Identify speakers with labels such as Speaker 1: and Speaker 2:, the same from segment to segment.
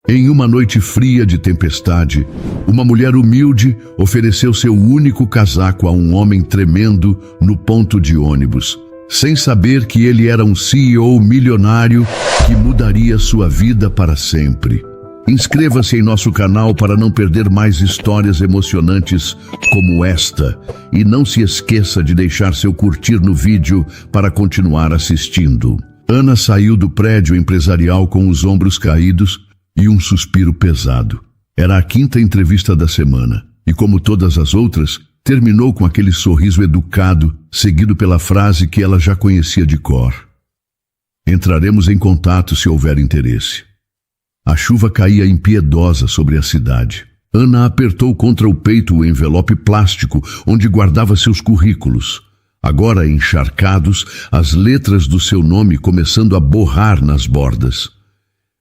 Speaker 1: Em uma noite fria de tempestade, uma mulher humilde ofereceu seu único casaco a um homem tremendo no ponto de ônibus, sem saber que ele era um CEO milionário que mudaria sua vida para sempre. Inscreva-se em nosso canal para não perder mais histórias emocionantes como esta e não se esqueça de deixar seu curtir no vídeo para continuar assistindo. Ana saiu do prédio empresarial com os ombros caídos e um suspiro pesado. Era a 5ª entrevista da semana, e como todas as outras, terminou com aquele sorriso educado, seguido pela frase que ela já conhecia de cor. Entraremos em contato se houver interesse. A chuva caía impiedosa sobre a cidade. Ana apertou contra o peito o envelope plástico onde guardava seus currículos. Agora encharcados, as letras do seu nome começando a borrar nas bordas.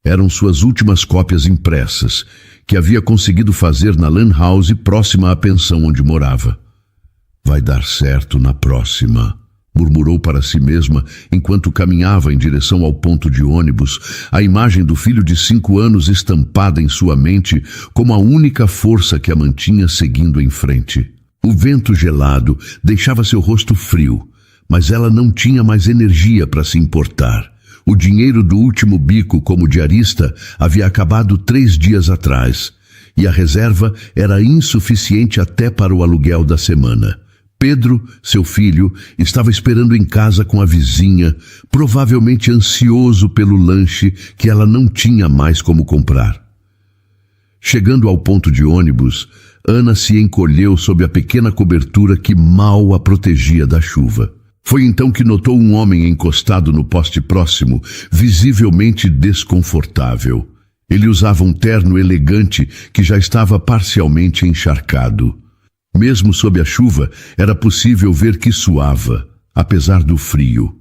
Speaker 1: Eram suas últimas cópias impressas, que havia conseguido fazer na lan house próxima à pensão onde morava. Vai dar certo na próxima, murmurou para si mesma enquanto caminhava em direção ao ponto de ônibus, a imagem do filho de 5 anos estampada em sua mente como a única força que a mantinha seguindo em frente. O vento gelado deixava seu rosto frio, mas ela não tinha mais energia para se importar. O dinheiro do último bico como diarista havia acabado 3 dias atrás, e a reserva era insuficiente até para o aluguel da semana. Pedro, seu filho, estava esperando em casa com a vizinha, provavelmente ansioso pelo lanche que ela não tinha mais como comprar. Chegando ao ponto de ônibus, Ana se encolheu sob a pequena cobertura que mal a protegia da chuva. Foi então que notou um homem encostado no poste próximo, visivelmente desconfortável. Ele usava um terno elegante que já estava parcialmente encharcado. Mesmo sob a chuva, era possível ver que suava, apesar do frio.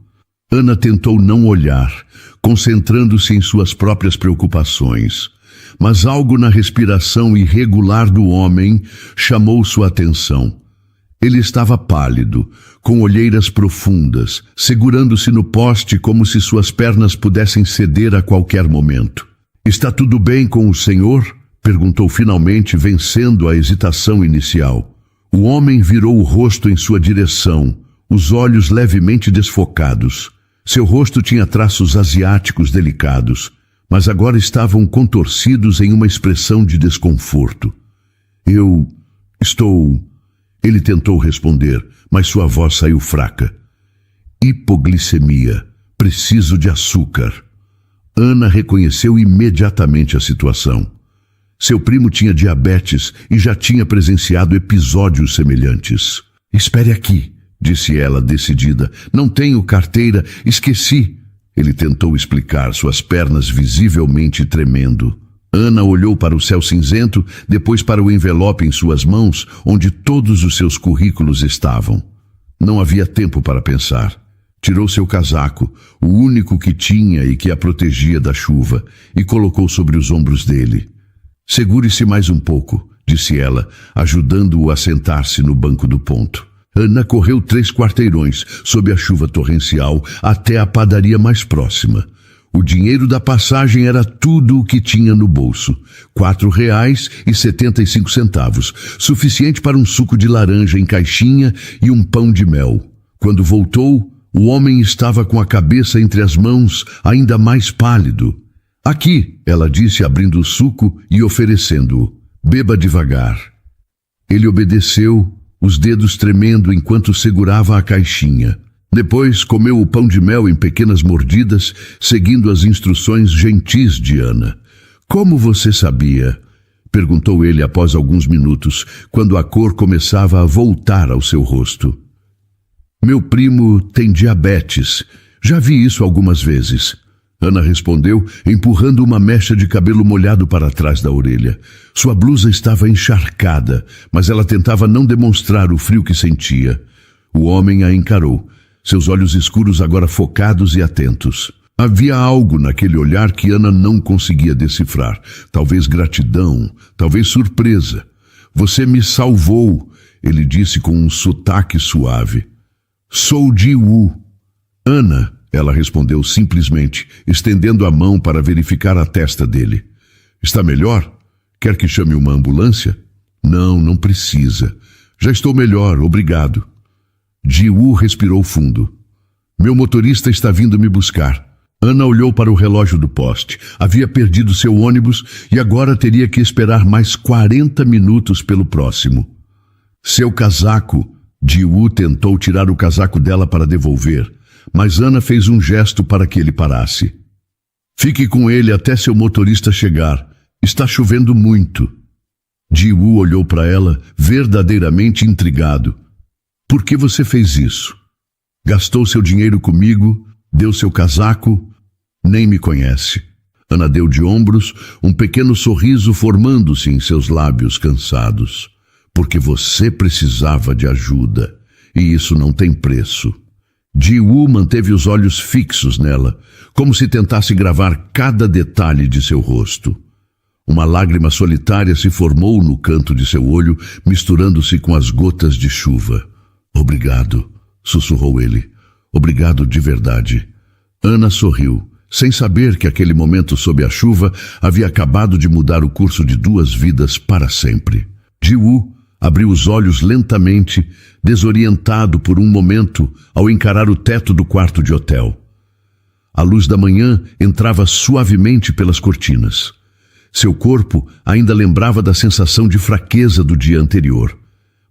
Speaker 1: Ana tentou não olhar, concentrando-se em suas próprias preocupações. Mas algo na respiração irregular do homem chamou sua atenção. Ele estava pálido, com olheiras profundas, segurando-se no poste como se suas pernas pudessem ceder a qualquer momento. "Está tudo bem com o senhor?" perguntou finalmente, vencendo a hesitação inicial. O homem virou o rosto em sua direção, os olhos levemente desfocados. Seu rosto tinha traços asiáticos delicados, mas agora estavam contorcidos em uma expressão de desconforto. "Eu estou..." Ele tentou responder, mas sua voz saiu fraca. "Hipoglicemia. Preciso de açúcar." Ana reconheceu imediatamente a situação. Seu primo tinha diabetes e já tinha presenciado episódios semelhantes. "Espere aqui", disse ela, decidida. "Não tenho carteira, esqueci." Ele tentou explicar, suas pernas visivelmente tremendo. Ana olhou para o céu cinzento, depois para o envelope em suas mãos, onde todos os seus currículos estavam. Não havia tempo para pensar. Tirou seu casaco, o único que tinha e que a protegia da chuva, e colocou sobre os ombros dele. "Segure-se mais um pouco", disse ela, ajudando-o a sentar-se no banco do ponto. Ana correu 3 quarteirões, sob a chuva torrencial, até a padaria mais próxima. O dinheiro da passagem era tudo o que tinha no bolso. R$4,75, suficiente para um suco de laranja em caixinha e um pão de mel. Quando voltou, o homem estava com a cabeça entre as mãos, ainda mais pálido. "Aqui", ela disse, abrindo o suco e oferecendo-o. "Beba devagar." Ele obedeceu, os dedos tremendo enquanto segurava a caixinha. Depois comeu o pão de mel em pequenas mordidas, seguindo as instruções gentis de Ana. "Como você sabia?" perguntou ele após alguns minutos, quando a cor começava a voltar ao seu rosto. "Meu primo tem diabetes. Já vi isso algumas vezes." Ana respondeu, empurrando uma mecha de cabelo molhado para trás da orelha. Sua blusa estava encharcada, mas ela tentava não demonstrar o frio que sentia. O homem a encarou, seus olhos escuros agora focados e atentos. Havia algo naquele olhar que Ana não conseguia decifrar. Talvez gratidão, talvez surpresa. "Você me salvou", ele disse com um sotaque suave. "Sou Ji-woo." "Ana", ela respondeu simplesmente, estendendo a mão para verificar a testa dele. Está melhor? Quer que chame uma ambulância? Não, não precisa. Já estou melhor, obrigado. Ji-woo respirou fundo. Meu motorista está vindo me buscar. Ana olhou para o relógio do poste. Havia perdido seu ônibus e agora teria que esperar mais 40 minutos pelo próximo. Seu casaco. Ji-woo tentou tirar o casaco dela para devolver, mas Ana fez um gesto para que ele parasse. Fique com ele até seu motorista chegar. Está chovendo muito. Ji-woo olhou para ela, verdadeiramente intrigado. Por que você fez isso? Gastou seu dinheiro comigo, deu seu casaco, nem me conhece. Ana deu de ombros, um pequeno sorriso formando-se em seus lábios cansados. Porque você precisava de ajuda, e isso não tem preço. Ji-woo manteve os olhos fixos nela, como se tentasse gravar cada detalhe de seu rosto. Uma lágrima solitária se formou no canto de seu olho, misturando-se com as gotas de chuva. Obrigado, sussurrou ele. Obrigado de verdade. Ana sorriu, sem saber que aquele momento sob a chuva havia acabado de mudar o curso de 2 vidas para sempre. Ji-woo abriu os olhos lentamente, desorientado por um momento ao encarar o teto do quarto de hotel. A luz da manhã entrava suavemente pelas cortinas. Seu corpo ainda lembrava da sensação de fraqueza do dia anterior,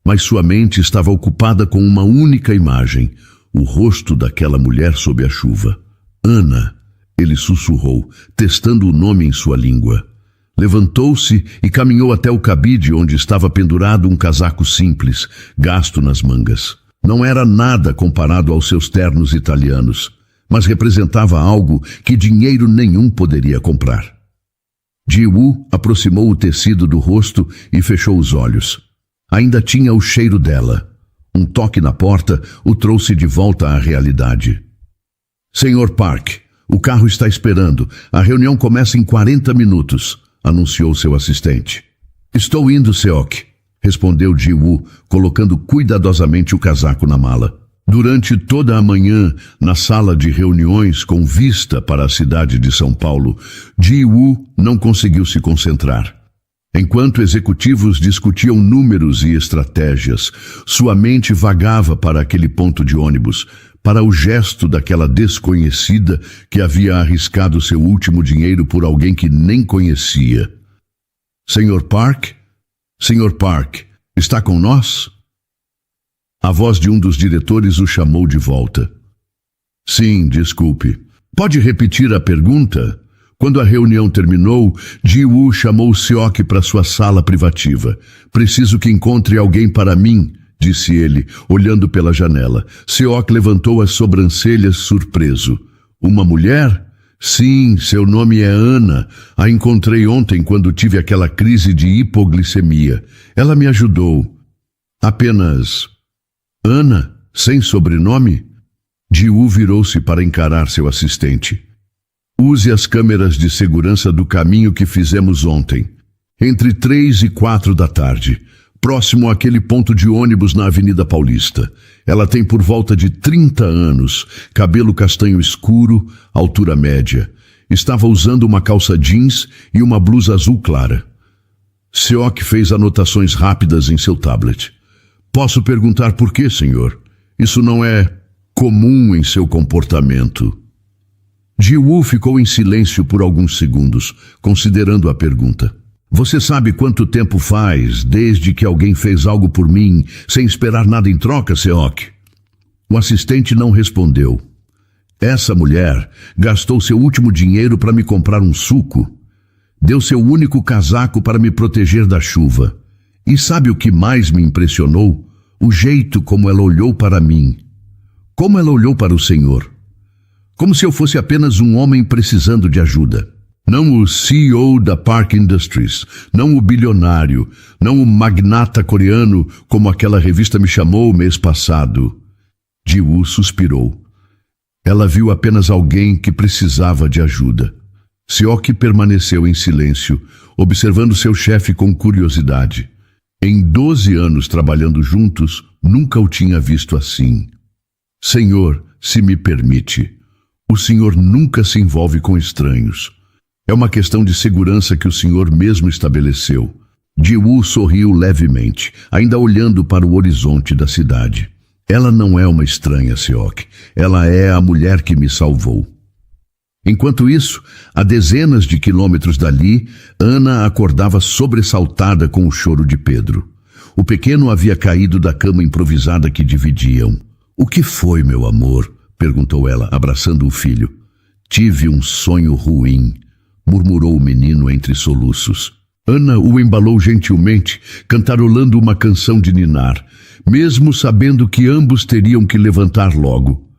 Speaker 1: mas sua mente estava ocupada com uma única imagem, o rosto daquela mulher sob a chuva. Ana, ele sussurrou, testando o nome em sua língua. Levantou-se e caminhou até o cabide onde estava pendurado um casaco simples, gasto nas mangas. Não era nada comparado aos seus ternos italianos, mas representava algo que dinheiro nenhum poderia comprar. Ji-woo aproximou o tecido do rosto e fechou os olhos. Ainda tinha o cheiro dela. Um toque na porta o trouxe de volta à realidade. Senhor Park, o carro está esperando. A reunião começa em 40 minutos. Anunciou seu assistente. Estou indo, Seok, respondeu Ji-woo, colocando cuidadosamente o casaco na mala. Durante toda a manhã, na sala de reuniões com vista para a cidade de São Paulo, Ji-woo não conseguiu se concentrar. Enquanto executivos discutiam números e estratégias, sua mente vagava para aquele ponto de ônibus, para o gesto daquela desconhecida que havia arriscado seu último dinheiro por alguém que nem conhecia. Senhor Park? Senhor Park, está com nós? A voz de um dos diretores o chamou de volta. Sim, desculpe. Pode repetir a pergunta? Quando a reunião terminou, Ji-woo chamou Seok para sua sala privativa. Preciso que encontre alguém para mim, disse ele, olhando pela janela. Seok levantou as sobrancelhas surpreso. Uma mulher? Sim, seu nome é Ana. A encontrei ontem quando tive aquela crise de hipoglicemia. Ela me ajudou. Apenas... Ana? Sem sobrenome? Ji-woo virou-se para encarar seu assistente. Use as câmeras de segurança do caminho que fizemos ontem, entre 3 e 4 da tarde, próximo àquele ponto de ônibus na Avenida Paulista. Ela tem por volta de 30 anos, cabelo castanho escuro, altura média. Estava usando uma calça jeans e uma blusa azul clara. Seok fez anotações rápidas em seu tablet. Posso perguntar por quê, senhor? Isso não é comum em seu comportamento. Ji-woo ficou em silêncio por alguns segundos, considerando a pergunta. Você sabe quanto tempo faz desde que alguém fez algo por mim, sem esperar nada em troca, Seok? O assistente não respondeu. Essa mulher gastou seu último dinheiro para me comprar um suco. Deu seu único casaco para me proteger da chuva. E sabe o que mais me impressionou? O jeito como ela olhou para mim. Como ela olhou para o Senhor. Como se eu fosse apenas um homem precisando de ajuda. Não o CEO da Park Industries, não o bilionário, não o magnata coreano como aquela revista me chamou mês passado. Ji-woo suspirou. Ela viu apenas alguém que precisava de ajuda. Seok permaneceu em silêncio, observando seu chefe com curiosidade. Em 12 anos trabalhando juntos, nunca o tinha visto assim. Senhor, se me permite, o senhor nunca se envolve com estranhos. É uma questão de segurança que o senhor mesmo estabeleceu. Ji-woo sorriu levemente, ainda olhando para o horizonte da cidade. Ela não é uma estranha, Seok. Ela é a mulher que me salvou. Enquanto isso, a dezenas de quilômetros dali, Ana acordava sobressaltada com o choro de Pedro. O pequeno havia caído da cama improvisada que dividiam. "O que foi, meu amor?" perguntou ela, abraçando o filho. "Tive um sonho ruim", murmurou o menino entre soluços. Ana o embalou gentilmente, cantarolando uma canção de ninar, mesmo sabendo que ambos teriam que levantar logo.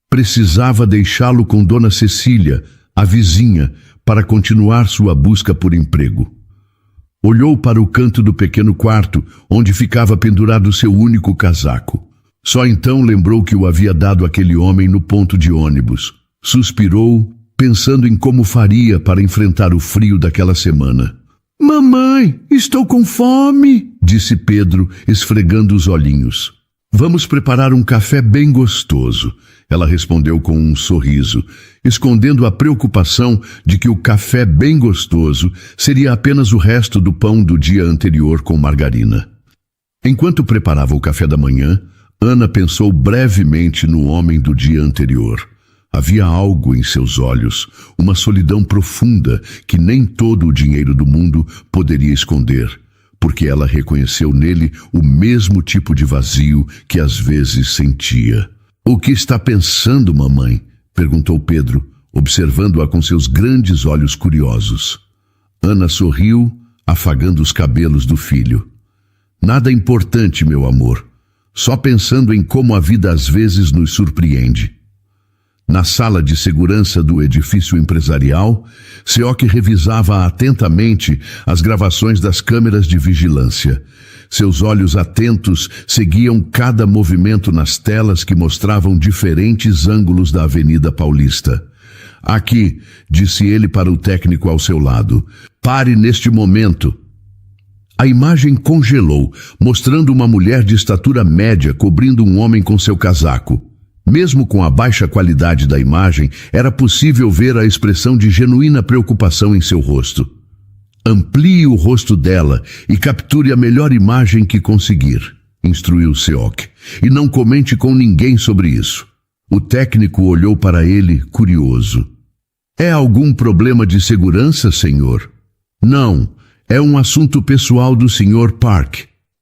Speaker 1: Precisava deixá-lo com Dona Cecília, a vizinha, para continuar sua busca por emprego. Olhou para o canto do pequeno quarto, onde ficava pendurado seu único casaco. Só então lembrou que o havia dado aquele homem no ponto de ônibus. Suspirou, pensando em como faria para enfrentar o frio daquela semana. "Mamãe, estou com fome", disse Pedro, esfregando os olhinhos. "Vamos preparar um café bem gostoso", ela respondeu com um sorriso, escondendo a preocupação de que o café bem gostoso seria apenas o resto do pão do dia anterior com margarina. Enquanto preparava o café da manhã, Ana pensou brevemente no homem do dia anterior. Havia algo em seus olhos, uma solidão profunda que nem todo o dinheiro do mundo poderia esconder, porque ela reconheceu nele o mesmo tipo de vazio que às vezes sentia. "O que está pensando, mamãe?" perguntou Pedro, observando-a com seus grandes olhos curiosos. Ana sorriu, afagando os cabelos do filho. "Nada importante, meu amor. Só pensando em como a vida às vezes nos surpreende." Na sala de segurança do edifício empresarial, Seok revisava atentamente as gravações das câmeras de vigilância. Seus olhos atentos seguiam cada movimento nas telas que mostravam diferentes ângulos da Avenida Paulista. "Aqui", disse ele para o técnico ao seu lado. "Pare neste momento." A imagem congelou, mostrando uma mulher de estatura média cobrindo um homem com seu casaco. Mesmo com a baixa qualidade da imagem, era possível ver a expressão de genuína preocupação em seu rosto. "Amplie o rosto dela e capture a melhor imagem que conseguir", instruiu Seok, "e não comente com ninguém sobre isso." O técnico olhou para ele, curioso. "É algum problema de segurança, senhor?" "Não, é um assunto pessoal do Sr. Park."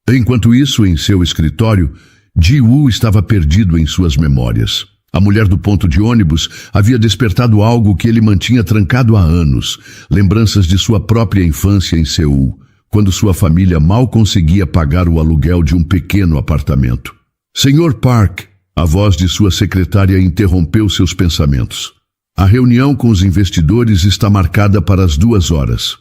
Speaker 1: Enquanto isso, em seu escritório, Ji-woo estava perdido em suas memórias. A mulher do ponto de ônibus havia despertado algo que ele mantinha trancado há anos, lembranças de sua própria infância em Seul, quando sua família mal conseguia pagar o aluguel de um pequeno apartamento. "Sr. Park", a voz de sua secretária interrompeu seus pensamentos. "A reunião com os investidores está marcada para as 2h."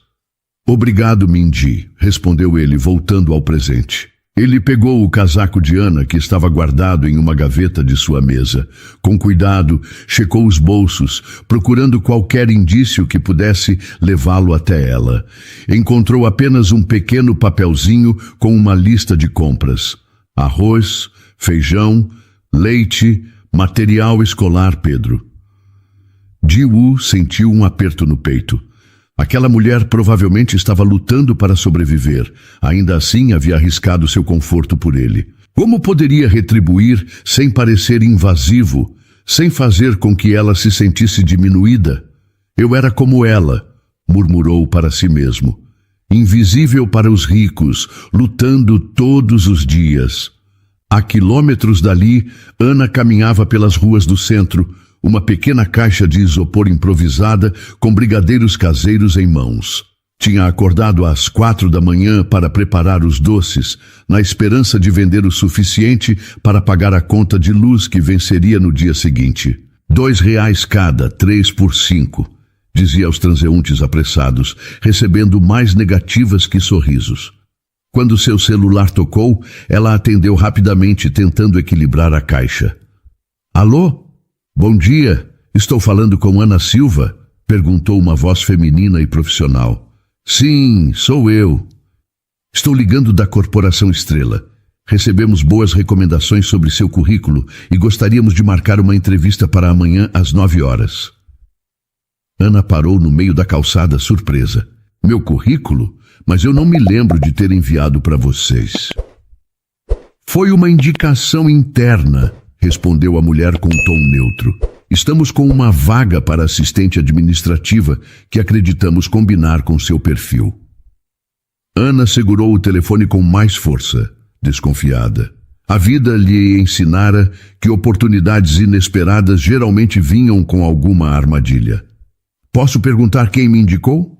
Speaker 1: "Obrigado, Min-ji", respondeu ele, voltando ao presente. Ele pegou o casaco de Ana, que estava guardado em uma gaveta de sua mesa. Com cuidado, checou os bolsos, procurando qualquer indício que pudesse levá-lo até ela. Encontrou apenas um pequeno papelzinho com uma lista de compras. Arroz, feijão, leite, material escolar, Pedro. Ji-woo sentiu um aperto no peito. Aquela mulher provavelmente estava lutando para sobreviver. Ainda assim, havia arriscado seu conforto por ele. Como poderia retribuir sem parecer invasivo, sem fazer com que ela se sentisse diminuída? "Eu era como ela", murmurou para si mesmo. Invisível para os ricos, lutando todos os dias. A quilômetros dali, Ana caminhava pelas ruas do centro, uma pequena caixa de isopor improvisada com brigadeiros caseiros em mãos. Tinha acordado às 4 da manhã para preparar os doces, na esperança de vender o suficiente para pagar a conta de luz que venceria no dia seguinte. R$2 cada, 3 por 5, dizia aos transeuntes apressados, recebendo mais negativas que sorrisos. Quando seu celular tocou, ela atendeu rapidamente, tentando equilibrar a caixa. "Alô? Bom dia, estou falando com Ana Silva?", perguntou uma voz feminina e profissional. "Sim, sou eu. Estou ligando da Corporação Estrela. Recebemos boas recomendações sobre seu currículo e gostaríamos de marcar uma entrevista para amanhã às 9h." Ana parou no meio da calçada, surpresa. Meu currículo? Mas eu não me lembro de ter enviado para vocês. Foi uma indicação interna, respondeu a mulher com um tom neutro. Estamos com uma vaga para assistente administrativa que acreditamos combinar com seu perfil. Ana segurou o telefone com mais força, desconfiada. A vida lhe ensinara que oportunidades inesperadas geralmente vinham com alguma armadilha. Posso perguntar quem me indicou?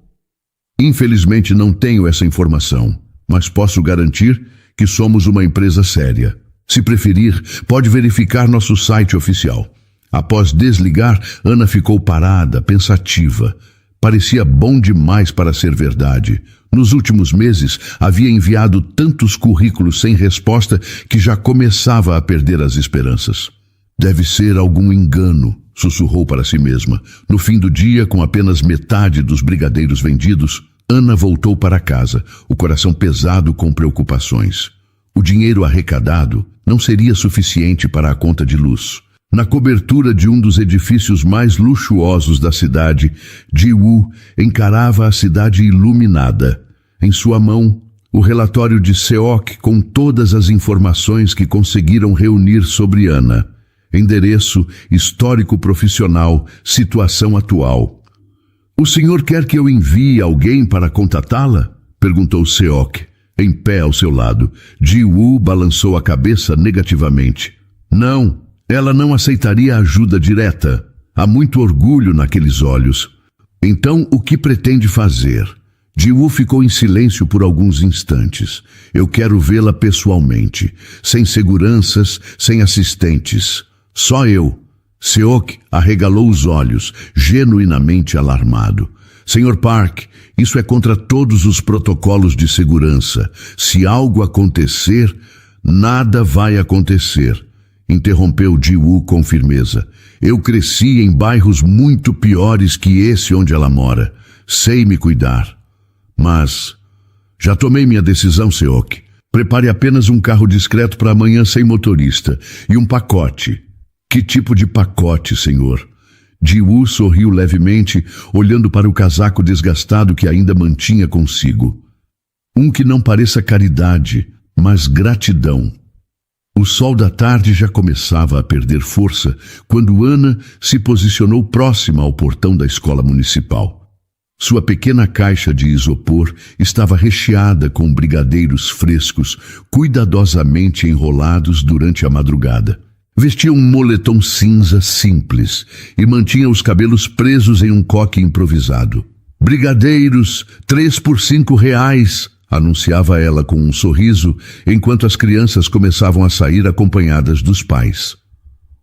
Speaker 1: Infelizmente não tenho essa informação, mas posso garantir que somos uma empresa séria. Se preferir, pode verificar nosso site oficial. Após desligar, Ana ficou parada, pensativa. Parecia bom demais para ser verdade. Nos últimos meses, havia enviado tantos currículos sem resposta que já começava a perder as esperanças. Deve ser algum engano, sussurrou para si mesma. No fim do dia, com apenas metade dos brigadeiros vendidos, Ana voltou para casa, o coração pesado com preocupações. O dinheiro arrecadado não seria suficiente para a conta de luz. Na cobertura de um dos edifícios mais luxuosos da cidade, Ji-woo encarava a cidade iluminada. Em sua mão, o relatório de Seok com todas as informações que conseguiram reunir sobre Ana. Endereço, histórico profissional, situação atual. O senhor quer que eu envie alguém para contatá-la? Perguntou Seok, em pé ao seu lado. Ji-woo balançou a cabeça negativamente. Não. Ela não aceitaria ajuda direta. Há muito orgulho naqueles olhos. Então, o que pretende fazer? Ji-woo ficou em silêncio por alguns instantes. Eu quero vê-la pessoalmente, sem seguranças, sem assistentes. Só eu. Seok arregalou os olhos, genuinamente alarmado. Senhor Park, isso é contra todos os protocolos de segurança. Se algo acontecer, nada vai acontecer. Interrompeu Ji-woo com firmeza. Eu cresci em bairros muito piores que esse onde ela mora. Sei me cuidar. Mas já tomei minha decisão, Seok. Prepare apenas um carro discreto para amanhã sem motorista e um pacote. Que tipo de pacote, senhor? Ji-woo sorriu levemente, olhando para o casaco desgastado que ainda mantinha consigo. Um que não pareça caridade, mas gratidão. O sol da tarde já começava a perder força quando Ana se posicionou próxima ao portão da escola municipal. Sua pequena caixa de isopor estava recheada com brigadeiros frescos, cuidadosamente enrolados durante a madrugada. Vestia um moletom cinza simples e mantinha os cabelos presos em um coque improvisado. Brigadeiros, 3 por R$5, anunciava ela com um sorriso, enquanto as crianças começavam a sair acompanhadas dos pais.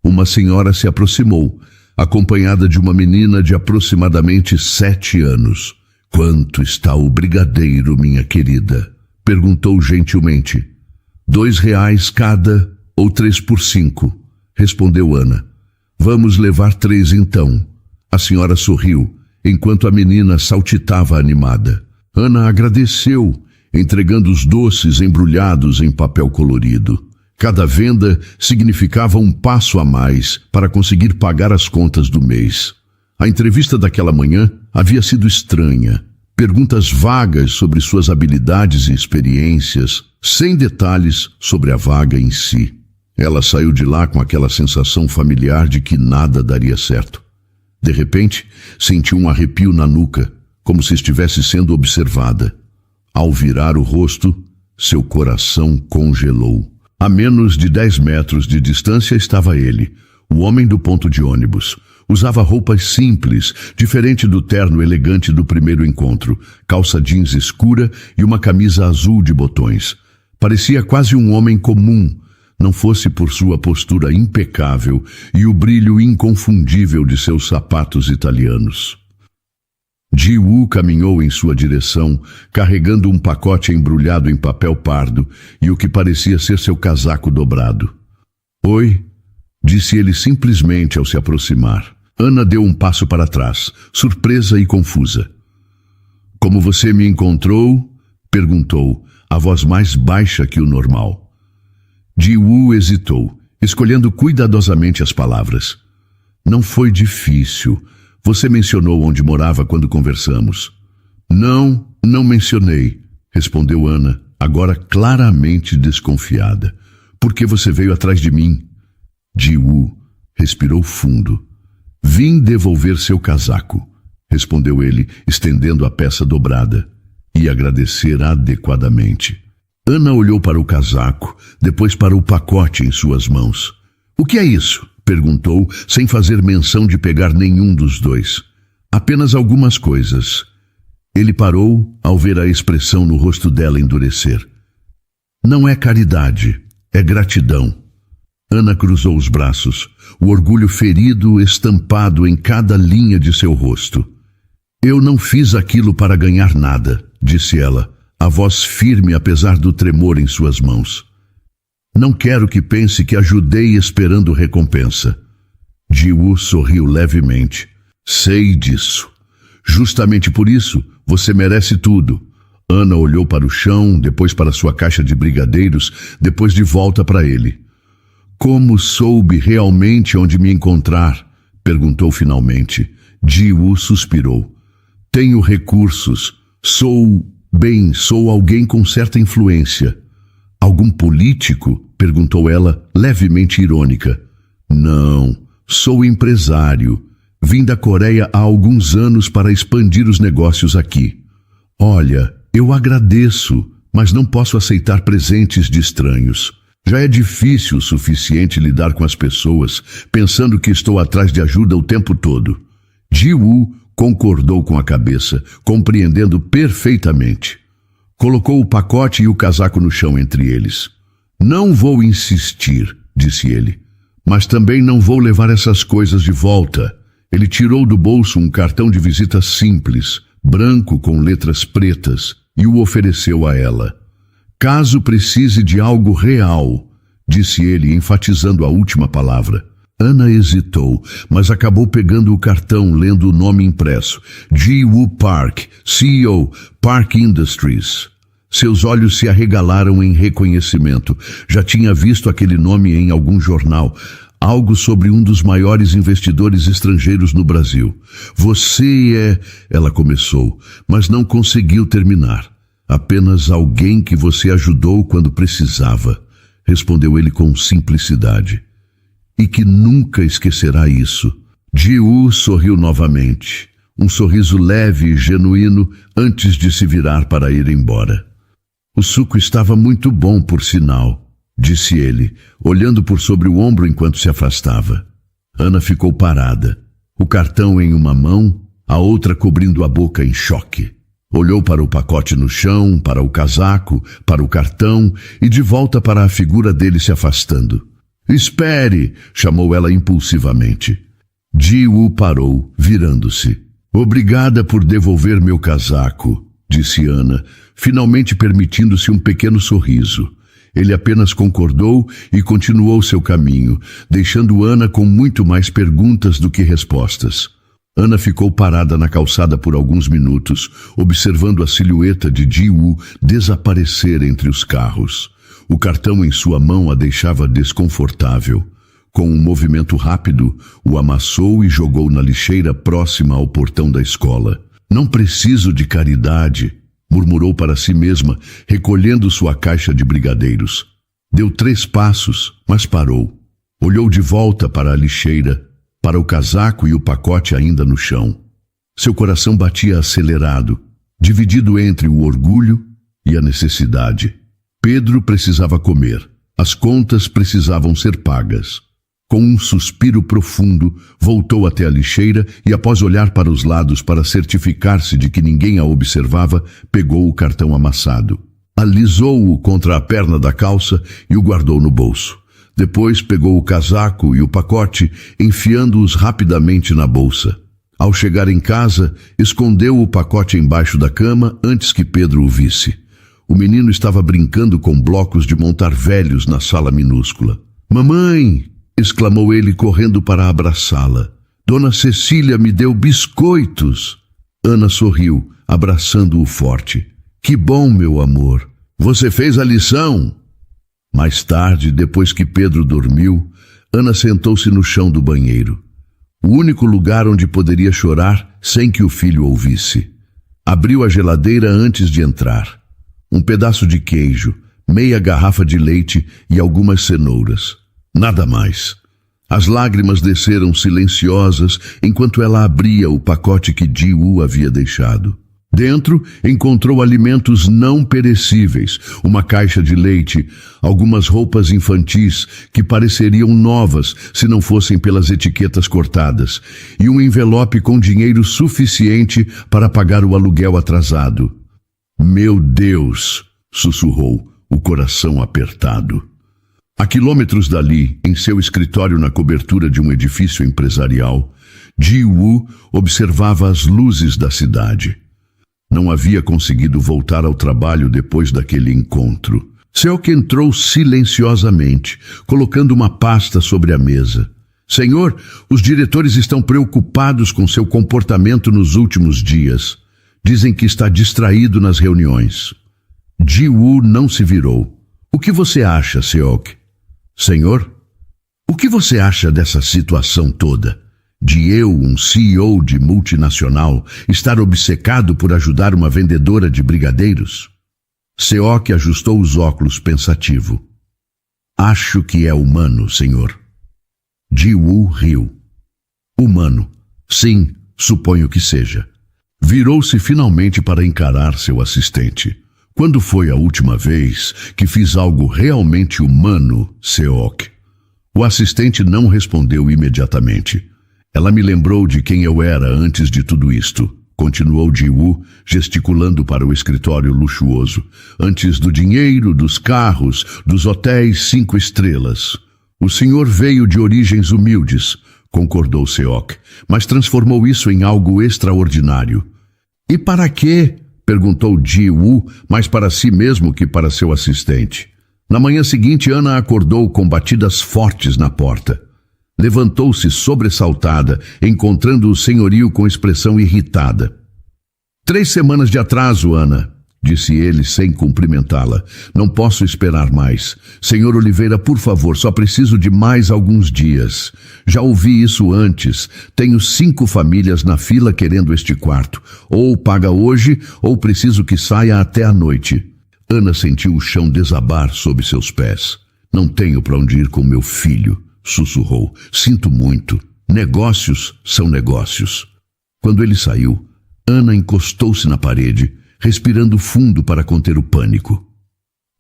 Speaker 1: Uma senhora se aproximou, acompanhada de uma menina de aproximadamente 7 anos. Quanto está o brigadeiro, minha querida? Perguntou gentilmente. R$2 cada ou 3 por 5? Respondeu Ana. Vamos levar 3 então. A senhora sorriu, enquanto a menina saltitava animada. Ana agradeceu, entregando os doces embrulhados em papel colorido. Cada venda significava um passo a mais para conseguir pagar as contas do mês. A entrevista daquela manhã havia sido estranha. Perguntas vagas sobre suas habilidades e experiências, sem detalhes sobre a vaga em si. Ela saiu de lá com aquela sensação familiar de que nada daria certo. De repente, sentiu um arrepio na nuca, como se estivesse sendo observada. Ao virar o rosto, seu coração congelou. A menos de 10 metros de distância estava ele, o homem do ponto de ônibus. Usava roupas simples, diferente do terno elegante do primeiro encontro, calça jeans escura e uma camisa azul de botões. Parecia quase um homem comum, não fosse por sua postura impecável e o brilho inconfundível de seus sapatos italianos. Ji-woo caminhou em sua direção, carregando um pacote embrulhado em papel pardo e o que parecia ser seu casaco dobrado. Oi, disse ele simplesmente ao se aproximar. Ana deu um passo para trás, surpresa e confusa. Como você me encontrou? Perguntou, a voz mais baixa que o normal. Ji-woo hesitou, escolhendo cuidadosamente as palavras. Não foi difícil. Você mencionou onde morava quando conversamos. Não mencionei, respondeu Ana, agora claramente desconfiada. Por que você veio atrás de mim? Ji-woo respirou fundo. Vim devolver seu casaco, respondeu ele, estendendo a peça dobrada, e agradecer adequadamente. Ana olhou para o casaco, depois para o pacote em suas mãos. O que é isso? Perguntou, sem fazer menção de pegar nenhum dos dois. Apenas algumas coisas. Ele parou ao ver a expressão no rosto dela endurecer. Não é caridade, é gratidão. Ana cruzou os braços, o orgulho ferido estampado em cada linha de seu rosto. Eu não fiz aquilo para ganhar nada, disse ela, a voz firme apesar do tremor em suas mãos. Não quero que pense que ajudei esperando recompensa. Ji-woo sorriu levemente. Sei disso. Justamente por isso, você merece tudo. Ana olhou para o chão, depois para sua caixa de brigadeiros, depois de volta para ele. Como soube realmente onde me encontrar? Perguntou finalmente. Ji-woo suspirou. Tenho recursos. Sou alguém com certa influência. Algum político? Perguntou ela, levemente irônica. Não, sou empresário. Vim da Coreia há alguns anos para expandir os negócios aqui. Olha, eu agradeço, mas não posso aceitar presentes de estranhos. Já é difícil o suficiente lidar com as pessoas, pensando que estou atrás de ajuda o tempo todo. Ji-woo concordou com a cabeça, compreendendo perfeitamente. Colocou o pacote e o casaco no chão entre eles. Não vou insistir, disse ele, mas também não vou levar essas coisas de volta. Ele tirou do bolso um cartão de visita simples, branco com letras pretas, e o ofereceu a ela. Caso precise de algo real, disse ele, enfatizando a última palavra. Ana hesitou, mas acabou pegando o cartão, lendo o nome impresso. Ji-woo Park, CEO, Park Industries. Seus olhos se arregalaram em reconhecimento. Já tinha visto aquele nome em algum jornal. Algo sobre um dos maiores investidores estrangeiros no Brasil. Você é... Ela começou, mas não conseguiu terminar. Apenas alguém que você ajudou quando precisava, respondeu ele com simplicidade. E que nunca esquecerá isso. Ji-woo sorriu novamente, um sorriso leve e genuíno antes de se virar para ir embora. O suco estava muito bom, por sinal, disse ele, olhando por sobre o ombro enquanto se afastava. Ana ficou parada, o cartão em uma mão, a outra cobrindo a boca em choque. Olhou para o pacote no chão, para o casaco, para o cartão e de volta para a figura dele se afastando. Espere! Chamou ela impulsivamente. Ji-woo parou, virando-se. Obrigada por devolver meu casaco, disse Ana, finalmente permitindo-se um pequeno sorriso. Ele apenas concordou e continuou seu caminho, deixando Ana com muito mais perguntas do que respostas. Ana ficou parada na calçada por alguns minutos, observando a silhueta de Ji-woo desaparecer entre os carros. O cartão em sua mão a deixava desconfortável. Com um movimento rápido, o amassou e jogou na lixeira próxima ao portão da escola. Não preciso de caridade, murmurou para si mesma, recolhendo sua caixa de brigadeiros. Deu 3 passos, mas parou. Olhou de volta para a lixeira, para o casaco e o pacote ainda no chão. Seu coração batia acelerado, dividido entre o orgulho e a necessidade. Pedro precisava comer. As contas precisavam ser pagas. Com um suspiro profundo, voltou até a lixeira e, após olhar para os lados para certificar-se de que ninguém a observava, pegou o cartão amassado. Alisou-o contra a perna da calça e o guardou no bolso. Depois pegou o casaco e o pacote, enfiando-os rapidamente na bolsa. Ao chegar em casa, escondeu o pacote embaixo da cama antes que Pedro o visse. O menino estava brincando com blocos de montar velhos na sala minúscula. Mamãe! Exclamou ele correndo para abraçá-la. Dona Cecília me deu biscoitos. Ana sorriu, abraçando-o forte. Que bom, meu amor. Você fez a lição? Mais tarde, depois que Pedro dormiu, Ana sentou-se no chão do banheiro. O único lugar onde poderia chorar sem que o filho ouvisse. Abriu a geladeira antes de entrar. Um pedaço de queijo, meia garrafa de leite e algumas cenouras. Nada mais. As lágrimas desceram silenciosas enquanto ela abria o pacote que Ji-woo havia deixado. Dentro, encontrou alimentos não perecíveis, uma caixa de leite, algumas roupas infantis que pareceriam novas se não fossem pelas etiquetas cortadas, e um envelope com dinheiro suficiente para pagar o aluguel atrasado. "Meu Deus!" sussurrou, o coração apertado. A quilômetros dali, em seu escritório na cobertura de um edifício empresarial, Ji-woo observava as luzes da cidade. Não havia conseguido voltar ao trabalho depois daquele encontro. Seok entrou silenciosamente, colocando uma pasta sobre a mesa. "Senhor, os diretores estão preocupados com seu comportamento nos últimos dias. Dizem que está distraído nas reuniões." Ji-woo não se virou. "O que você acha, Seok?" "Senhor, o que você acha dessa situação toda? De eu, um CEO de multinacional, estar obcecado por ajudar uma vendedora de brigadeiros?" Seok ajustou os óculos pensativo. "Acho que é humano, senhor." Ji-woo riu. "Humano? Sim, suponho que seja." Virou-se finalmente para encarar seu assistente. "Quando foi a última vez que fiz algo realmente humano, Seok?" O assistente não respondeu imediatamente. "Ela me lembrou de quem eu era antes de tudo isto", continuou Ji-woo, gesticulando para o escritório luxuoso. "Antes do dinheiro, dos carros, dos hotéis 5 estrelas. O senhor veio de origens humildes", concordou Seok, "mas transformou isso em algo extraordinário." "E para quê?" perguntou Ji-woo, mais para si mesmo que para seu assistente. Na manhã seguinte, Ana acordou com batidas fortes na porta. Levantou-se sobressaltada, encontrando o senhorio com expressão irritada. "3 semanas de atraso, Ana", disse ele sem cumprimentá-la. "Não posso esperar mais. Senhor Oliveira, por favor, só preciso de mais alguns dias. Já ouvi isso antes. Tenho 5 famílias na fila querendo este quarto. Ou paga hoje, ou preciso que saia até a noite." Ana sentiu o chão desabar sob seus pés. "Não tenho para onde ir com meu filho", sussurrou. "Sinto muito. Negócios são negócios." Quando ele saiu, Ana encostou-se na parede, respirando fundo para conter o pânico.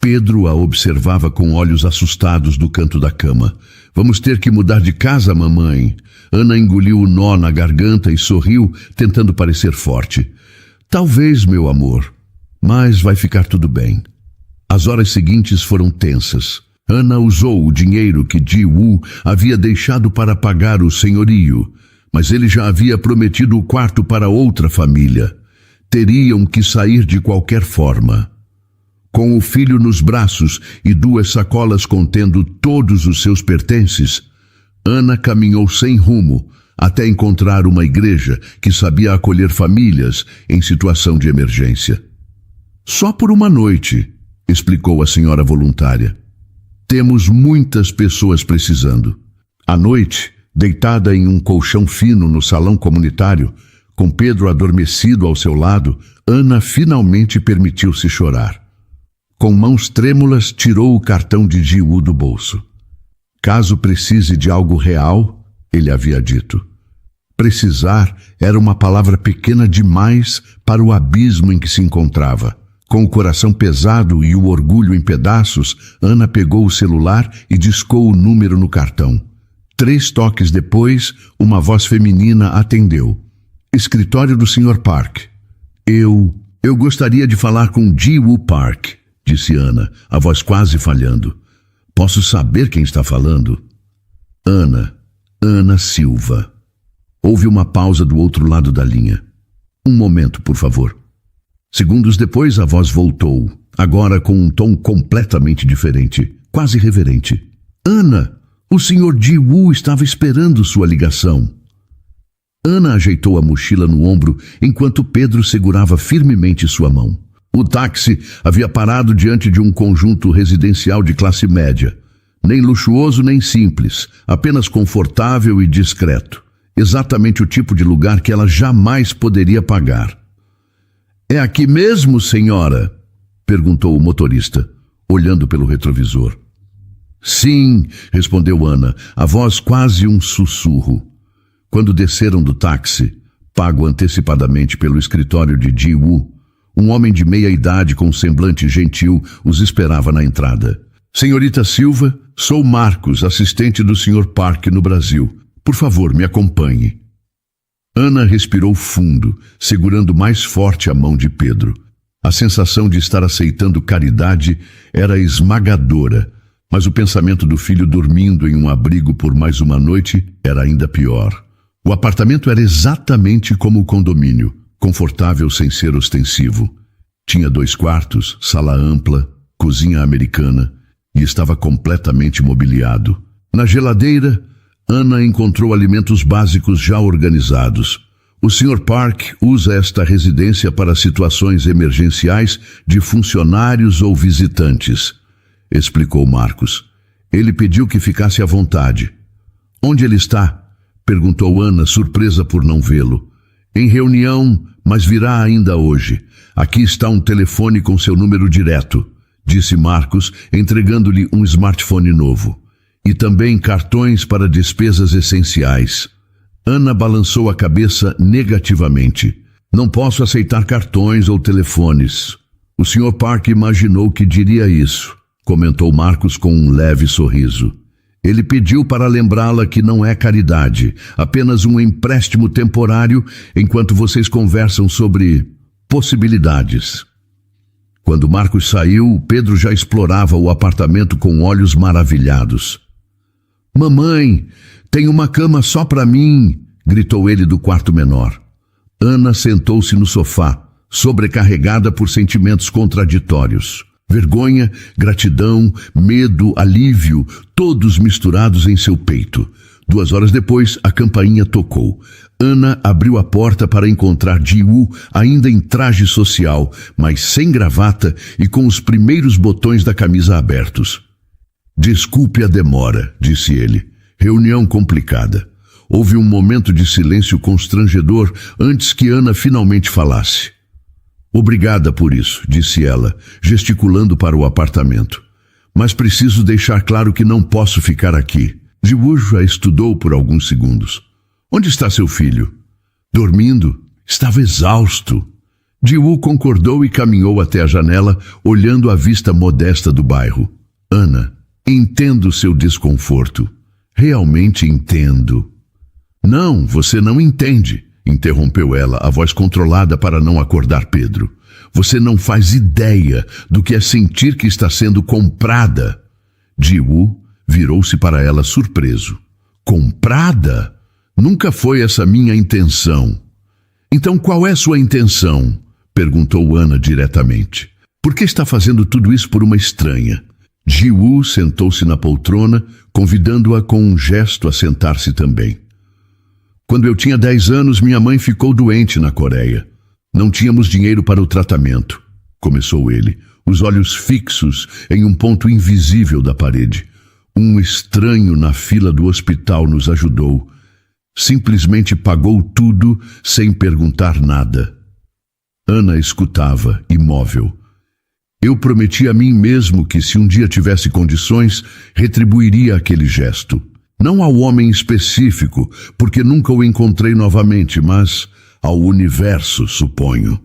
Speaker 1: Pedro a observava com olhos assustados do canto da cama. "Vamos ter que mudar de casa, mamãe." Ana engoliu o nó na garganta e sorriu, tentando parecer forte. "Talvez, meu amor, mas vai ficar tudo bem." As horas seguintes foram tensas. Ana usou o dinheiro que Ji-woo havia deixado para pagar o senhorio, mas ele já havia prometido o quarto para outra família. Teriam que sair de qualquer forma. Com o filho nos braços e 2 sacolas contendo todos os seus pertences, Ana caminhou sem rumo até encontrar uma igreja que sabia acolher famílias em situação de emergência. "Só por uma noite", explicou a senhora voluntária. "Temos muitas pessoas precisando." À noite, deitada em um colchão fino no salão comunitário, com Pedro adormecido ao seu lado, Ana finalmente permitiu-se chorar. Com mãos trêmulas, tirou o cartão de Ji-woo do bolso. "Caso precise de algo real", ele havia dito. Precisar era uma palavra pequena demais para o abismo em que se encontrava. Com o coração pesado e o orgulho em pedaços, Ana pegou o celular e discou o número no cartão. 3 toques depois, uma voz feminina atendeu. "Escritório do Sr. Park." Eu gostaria de falar com Ji-woo Park", disse Ana, a voz quase falhando. "Posso saber quem está falando?" Ana Silva." Houve uma pausa do outro lado da linha. "Um momento, por favor." Segundos depois, a voz voltou, agora com um tom completamente diferente, quase reverente. "Ana, o Sr. Ji-woo estava esperando sua ligação." Ana ajeitou a mochila no ombro enquanto Pedro segurava firmemente sua mão. O táxi havia parado diante de um conjunto residencial de classe média. Nem luxuoso nem simples, apenas confortável e discreto. exatamente o tipo de lugar que ela jamais poderia pagar. "É aqui mesmo, senhora?" perguntou o motorista, olhando pelo retrovisor. "Sim", respondeu Ana, a voz quase um sussurro. Quando desceram do táxi, pago antecipadamente pelo escritório de Ji-woo, um homem de meia idade com um semblante gentil os esperava na entrada. "Senhorita Silva, sou Marcos, assistente do Sr. Park no Brasil. Por favor, me acompanhe." Ana respirou fundo, segurando mais forte a mão de Pedro. A sensação de estar aceitando caridade era esmagadora, mas o pensamento do filho dormindo em um abrigo por mais uma noite era ainda pior. O apartamento era exatamente como o condomínio, confortável sem ser ostensivo. Tinha 2 quartos, sala ampla, cozinha americana e estava completamente mobiliado. Na geladeira, Ana encontrou alimentos básicos já organizados. O Sr. Park usa esta residência para situações emergenciais de funcionários ou visitantes, explicou Marcos. Ele pediu que ficasse à vontade. "Onde ele está?" perguntou Ana, surpresa por não vê-lo. "Em reunião, mas virá ainda hoje. Aqui está um telefone com seu número direto", disse Marcos, entregando-lhe um smartphone novo. "E também cartões para despesas essenciais." Ana balançou a cabeça negativamente. "Não posso aceitar cartões ou telefones." "O Sr. Park imaginou que diria isso", comentou Marcos com um leve sorriso. "Ele pediu para lembrá-la que não é caridade, apenas um empréstimo temporário enquanto vocês conversam sobre possibilidades." Quando Marcos saiu, Pedro já explorava o apartamento com olhos maravilhados. "Mamãe, tem uma cama só para mim", gritou ele do quarto menor. Ana sentou-se no sofá, sobrecarregada por sentimentos contraditórios. Vergonha, gratidão, medo, alívio, todos misturados em seu peito. 2 horas depois, a campainha tocou. Ana abriu a porta para encontrar Ji-woo ainda em traje social, mas sem gravata e com os primeiros botões da camisa abertos. "Desculpe a demora", disse ele. "Reunião complicada." Houve um momento de silêncio constrangedor antes que Ana finalmente falasse. "Obrigada por isso", disse ela, gesticulando para o apartamento. "Mas preciso deixar claro que não posso ficar aqui." Ji-woo já estudou por alguns segundos. "Onde está seu filho?" "Dormindo. Estava exausto." Ji-woo concordou e caminhou até a janela, olhando a vista modesta do bairro. "Ana, entendo seu desconforto. Realmente entendo." "Não, você não entende", interrompeu ela, a voz controlada para não acordar Pedro. "Você não faz ideia do que é sentir que está sendo comprada." Ji-woo virou-se para ela surpreso. "Comprada? Nunca foi essa minha intenção." "Então qual é sua intenção?" perguntou Ana diretamente. "Por que está fazendo tudo isso por uma estranha?" Ji-woo sentou-se na poltrona, convidando-a com um gesto a sentar-se também. "Quando eu tinha 10 anos, minha mãe ficou doente na Coreia. Não tínhamos dinheiro para o tratamento", começou ele, os olhos fixos em um ponto invisível da parede. "Um estranho na fila do hospital nos ajudou. Simplesmente pagou tudo sem perguntar nada." Ana escutava, imóvel. "Eu prometi a mim mesmo que se um dia tivesse condições, retribuiria aquele gesto. Não ao homem específico, porque nunca o encontrei novamente, mas ao universo, suponho."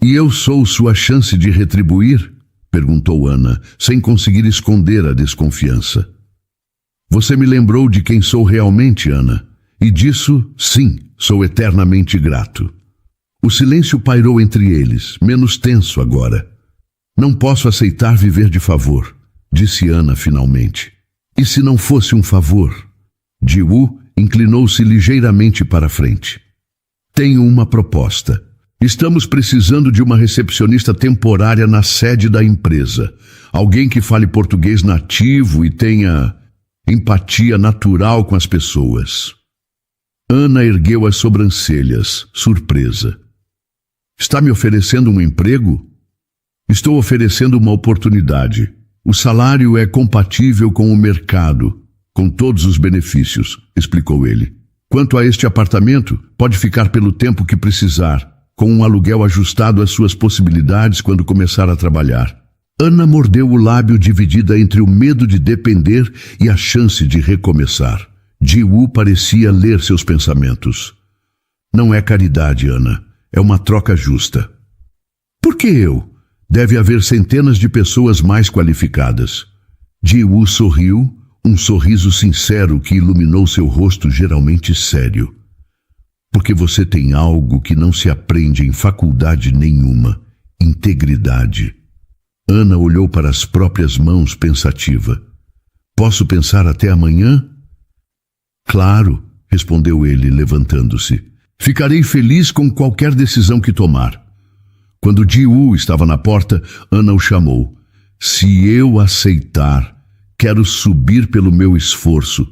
Speaker 1: "E eu sou sua chance de retribuir?" perguntou Ana, sem conseguir esconder a desconfiança. "Você me lembrou de quem sou realmente, Ana, e disso, sim, sou eternamente grato." O silêncio pairou entre eles, menos tenso agora. "Não posso aceitar viver de favor", disse Ana finalmente. "E se não fosse um favor?" Ji-woo inclinou-se ligeiramente para a frente. "Tenho uma proposta. Estamos precisando de uma recepcionista temporária na sede da empresa. Alguém que fale português nativo e tenha empatia natural com as pessoas." Ana ergueu as sobrancelhas, surpresa. "Está me oferecendo um emprego?" "Estou oferecendo uma oportunidade. O salário é compatível com o mercado, com todos os benefícios", explicou ele. Quanto a este apartamento, pode ficar pelo tempo que precisar, com um aluguel ajustado às suas possibilidades quando começar a trabalhar. Ana mordeu o lábio, dividida entre o medo de depender e a chance de recomeçar. Ji-woo parecia ler seus pensamentos. Não é caridade, Ana. É uma troca justa. Por que eu? Deve haver centenas de pessoas mais qualificadas. Ji-woo sorriu, um sorriso sincero que iluminou seu rosto geralmente sério. Porque você tem algo que não se aprende em faculdade nenhuma: integridade. Ana olhou para as próprias mãos pensativa. Posso pensar até amanhã? Claro, respondeu ele, levantando-se. Ficarei feliz com qualquer decisão que tomar. Quando Ji-woo estava na porta, Ana o chamou. Se eu aceitar, quero subir pelo meu esforço,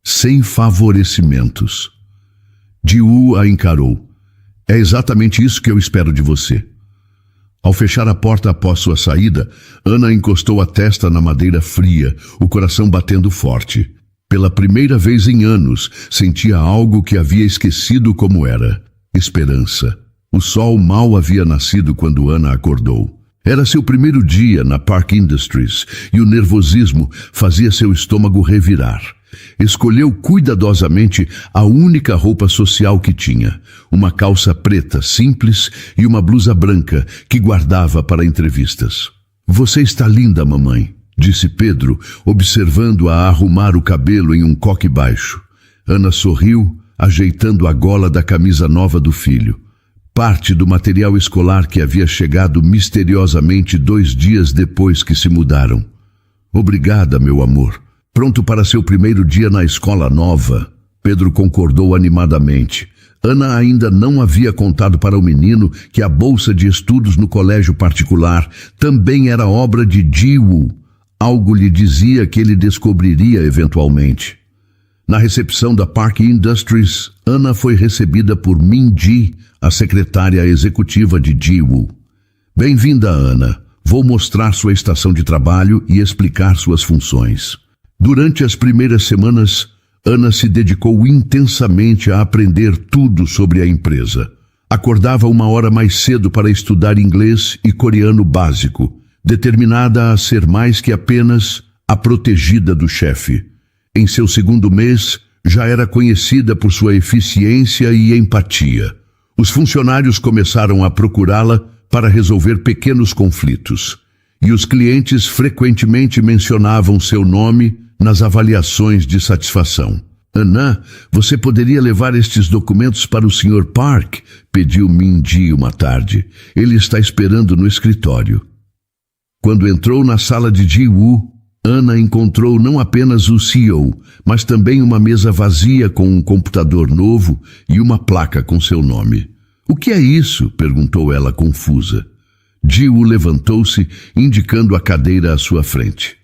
Speaker 1: sem favorecimentos. Ji-woo a encarou. É exatamente isso que eu espero de você. Ao fechar a porta após sua saída, Ana encostou a testa na madeira fria, o coração batendo forte. Pela primeira vez em anos, sentia algo que havia esquecido como era: esperança. O sol mal havia nascido quando Ana acordou. Era seu primeiro dia na Park Industries e o nervosismo fazia seu estômago revirar. Escolheu cuidadosamente a única roupa social que tinha, uma calça preta simples e uma blusa branca que guardava para entrevistas. Você está linda, mamãe, disse Pedro, observando-a arrumar o cabelo em um coque baixo. Ana sorriu, ajeitando a gola da camisa nova do filho. Parte do material escolar que havia chegado misteriosamente 2 dias depois que se mudaram. Obrigada, meu amor. Pronto para seu primeiro dia na escola nova? Pedro concordou animadamente. Ana ainda não havia contado para o menino que a bolsa de estudos no colégio particular também era obra de Ji-woo. Algo lhe dizia que ele descobriria eventualmente. Na recepção da Park Industries, Ana foi recebida por Min-ji, a secretária executiva de Ji-woo. Bem-vinda, Ana. Vou mostrar sua estação de trabalho e explicar suas funções. Durante as primeiras semanas, Ana se dedicou intensamente a aprender tudo sobre a empresa. Acordava 1 hora mais cedo para estudar inglês e coreano básico, determinada a ser mais que apenas a protegida do chefe. Em seu 2º mês, já era conhecida por sua eficiência e empatia. Os funcionários começaram a procurá-la para resolver pequenos conflitos, e os clientes frequentemente mencionavam seu nome nas avaliações de satisfação. Ana, você poderia levar estes documentos para o Sr. Park? Pediu Min-ji uma tarde. Ele está esperando no escritório. Quando entrou na sala de Ji-woo, Ana encontrou não apenas o CEO, mas também uma mesa vazia com um computador novo e uma placa com seu nome. O que é isso? Perguntou ela confusa. Ji-woo levantou-se, indicando a cadeira à sua frente.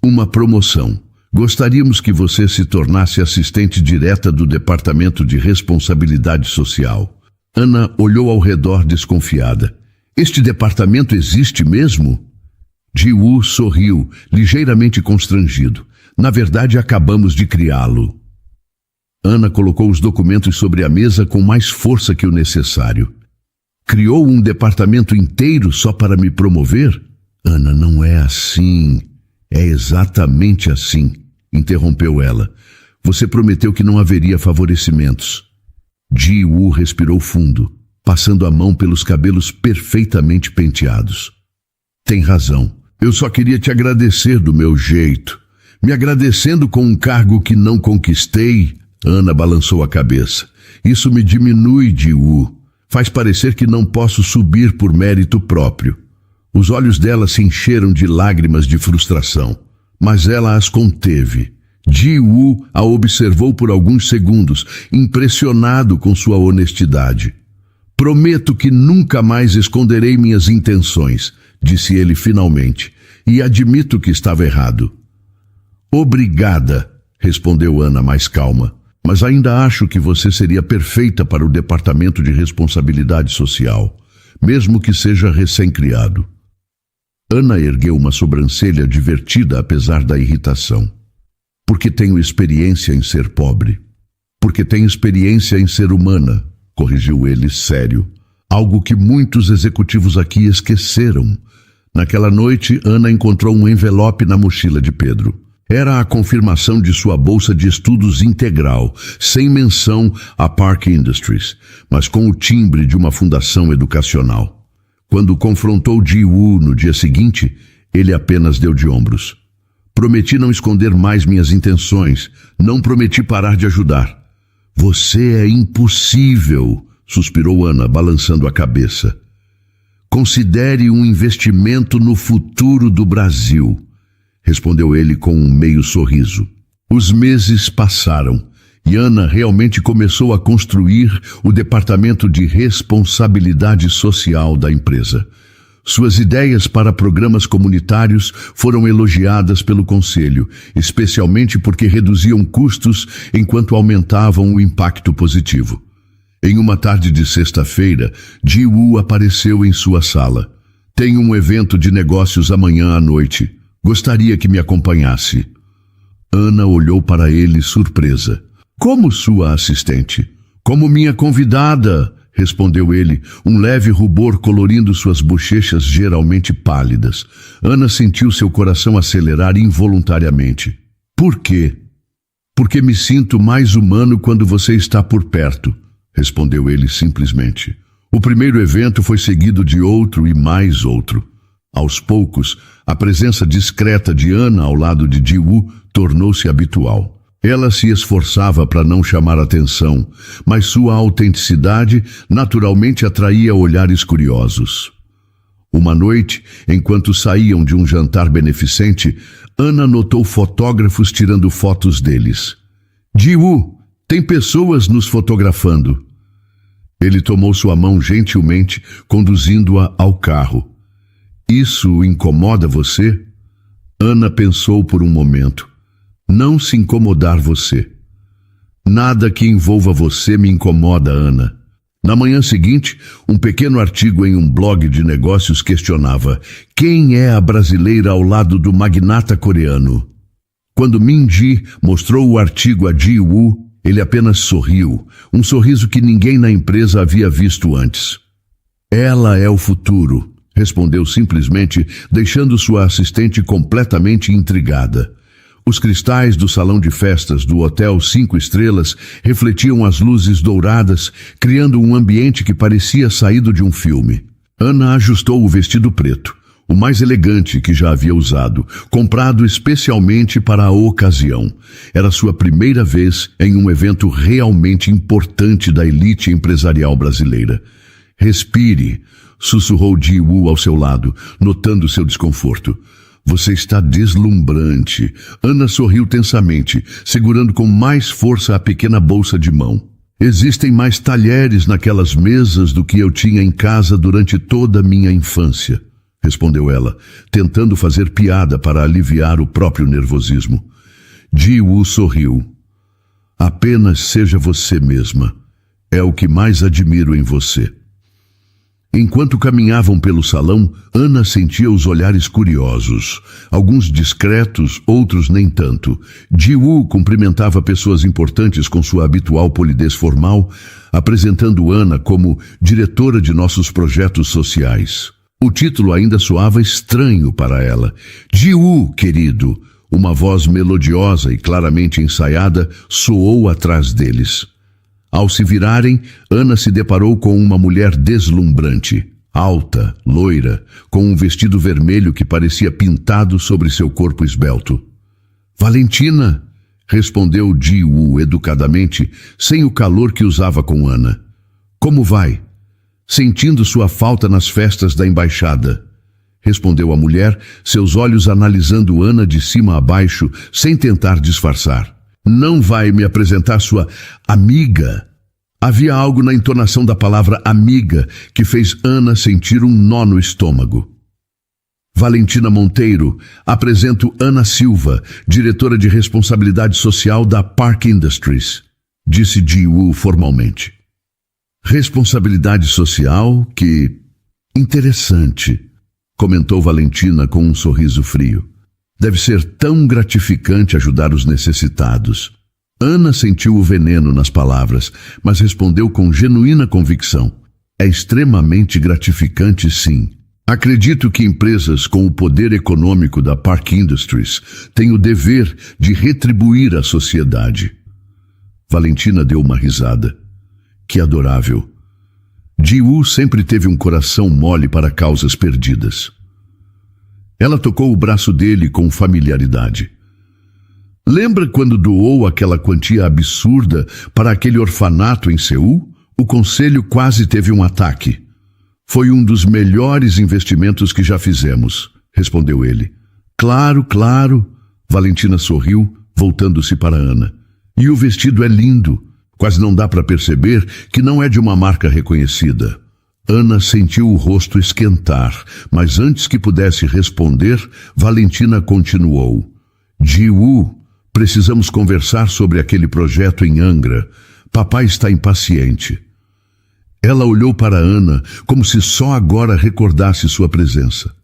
Speaker 1: Uma promoção. Gostaríamos que você se tornasse assistente direta do Departamento de Responsabilidade Social. Ana olhou ao redor desconfiada. Este departamento existe mesmo? Ji-woo sorriu, ligeiramente constrangido. Na verdade, acabamos de criá-lo. Ana colocou os documentos sobre a mesa com mais força que o necessário. Criou um departamento inteiro só para me promover? Ana, não é assim. É exatamente assim, interrompeu ela. Você prometeu que não haveria favorecimentos. Ji-woo respirou fundo, passando a mão pelos cabelos perfeitamente penteados. Tem razão. Eu só queria te agradecer do meu jeito. Me agradecendo com um cargo que não conquistei? Ana balançou a cabeça. Isso me diminui, Ji-woo. Faz parecer que não posso subir por mérito próprio. Os olhos dela se encheram de lágrimas de frustração, mas ela as conteve. Ji-woo a observou por alguns segundos, impressionado com sua honestidade. Prometo que nunca mais esconderei minhas intenções, disse ele finalmente, e admito que estava errado. Obrigada, respondeu Ana mais calma, mas ainda acho que você seria perfeita para o Departamento de Responsabilidade Social, mesmo que seja recém-criado. Ana ergueu uma sobrancelha divertida apesar da irritação. Porque tenho experiência em ser pobre. porque tem experiência em ser humana, corrigiu ele sério. Algo que muitos executivos aqui esqueceram. Naquela noite, Ana encontrou um envelope na mochila de Pedro. Era a confirmação de sua bolsa de estudos integral, sem menção a Park Industries, mas com o timbre de uma fundação educacional. Quando confrontou Ji-woo no dia seguinte, ele apenas deu de ombros. Prometi não esconder mais minhas intenções, não prometi parar de ajudar. Você é impossível, suspirou Ana, balançando a cabeça. Considere um investimento no futuro do Brasil, respondeu ele com um meio sorriso. Os meses passaram e Ana realmente começou a construir o departamento de responsabilidade social da empresa. Suas ideias para programas comunitários foram elogiadas pelo conselho, especialmente porque reduziam custos enquanto aumentavam o impacto positivo. Em uma tarde de sexta-feira, Ji-woo apareceu em sua sala. Tenho um evento de negócios amanhã à noite. Gostaria que me acompanhasse. Ana olhou para ele surpresa. Como sua assistente? Como minha convidada, respondeu ele, um leve rubor colorindo suas bochechas geralmente pálidas. Ana sentiu seu coração acelerar involuntariamente. Por quê? Porque me sinto mais humano quando você está por perto, respondeu ele simplesmente. O primeiro evento foi seguido de outro e mais outro. Aos poucos, a presença discreta de Ana ao lado de Ji-woo tornou-se habitual. Ela se esforçava para não chamar atenção, mas sua autenticidade naturalmente atraía olhares curiosos. Uma noite, enquanto saíam de um jantar beneficente, Ana notou fotógrafos tirando fotos deles. Ji-woo, tem pessoas nos fotografando. Ele tomou sua mão gentilmente, conduzindo-a ao carro. Isso incomoda você? Ana pensou por um momento. Não se incomodar você. Nada que envolva você me incomoda, Ana. Na manhã seguinte, um pequeno artigo em um blog de negócios questionava: quem é a brasileira ao lado do magnata coreano? Quando Min-ji mostrou o artigo a Ji-woo, ele apenas sorriu, um sorriso que ninguém na empresa havia visto antes. Ela é o futuro, respondeu simplesmente, deixando sua assistente completamente intrigada. Os cristais do salão de festas do Hotel 5 Estrelas refletiam as luzes douradas, criando um ambiente que parecia saído de um filme. Ana ajustou o vestido preto, o mais elegante que já havia usado, comprado especialmente para a ocasião. Era sua primeira vez em um evento realmente importante da elite empresarial brasileira. Respire, sussurrou Ji-woo ao seu lado, notando seu desconforto. Você está deslumbrante. Ana sorriu tensamente, segurando com mais força a pequena bolsa de mão. Existem mais talheres naquelas mesas do que eu tinha em casa durante toda a minha infância, respondeu ela, tentando fazer piada para aliviar o próprio nervosismo. Ji-woo sorriu. Apenas seja você mesma. É o que mais admiro em você. Enquanto caminhavam pelo salão, Ana sentia os olhares curiosos, alguns discretos, outros nem tanto. Ji-woo cumprimentava pessoas importantes com sua habitual polidez formal, apresentando Ana como diretora de nossos projetos sociais. O título ainda soava estranho para ela. Ji-woo, querido, uma voz melodiosa e claramente ensaiada soou atrás deles. Ao se virarem, Ana se deparou com uma mulher deslumbrante, alta, loira, com um vestido vermelho que parecia pintado sobre seu corpo esbelto. Valentina, respondeu Ji-woo educadamente, sem o calor que usava com Ana. Como vai? Sentindo sua falta nas festas da embaixada, respondeu a mulher, seus olhos analisando Ana de cima a baixo, sem tentar disfarçar. Não vai me apresentar sua amiga? Havia algo na entonação da palavra amiga que fez Ana sentir um nó no estômago. Valentina Monteiro, apresento Ana Silva, diretora de responsabilidade social da Park Industries, disse Ji-woo formalmente. Responsabilidade social? Que interessante, comentou Valentina com um sorriso frio. Deve ser tão gratificante ajudar os necessitados. Ana sentiu o veneno nas palavras, mas respondeu com genuína convicção. É extremamente gratificante, sim. Acredito que empresas com o poder econômico da Park Industries têm o dever de retribuir à sociedade. Valentina deu uma risada. Que adorável. Ji-woo sempre teve um coração mole para causas perdidas. Ela tocou o braço dele com familiaridade. Lembra quando doou aquela quantia absurda para aquele orfanato em Seul? O conselho quase teve um ataque. Foi um dos melhores investimentos que já fizemos, respondeu ele. Claro, claro. Valentina sorriu, voltando-se para Ana. E o vestido é lindo. Quase não dá para perceber que não é de uma marca reconhecida. Ana sentiu o rosto esquentar, mas antes que pudesse responder, Valentina continuou. Ji-woo, precisamos conversar sobre aquele projeto em Angra. Papai está impaciente. Ela olhou para Ana como se só agora recordasse sua presença.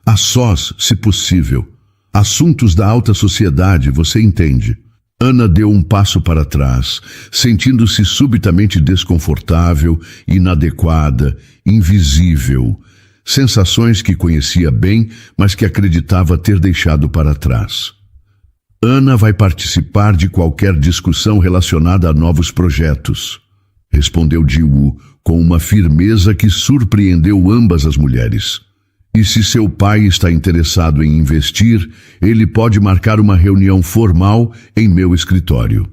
Speaker 1: A sós, se possível. Assuntos da alta sociedade, você entende. Ana deu um passo para trás, sentindo-se subitamente desconfortável, inadequada, invisível. Sensações que conhecia bem, mas que acreditava ter deixado para trás. Ana vai participar de qualquer discussão relacionada a novos projetos, respondeu Ji-woo com uma firmeza que surpreendeu ambas as mulheres. E se seu pai está interessado em investir, ele pode marcar uma reunião formal em meu escritório.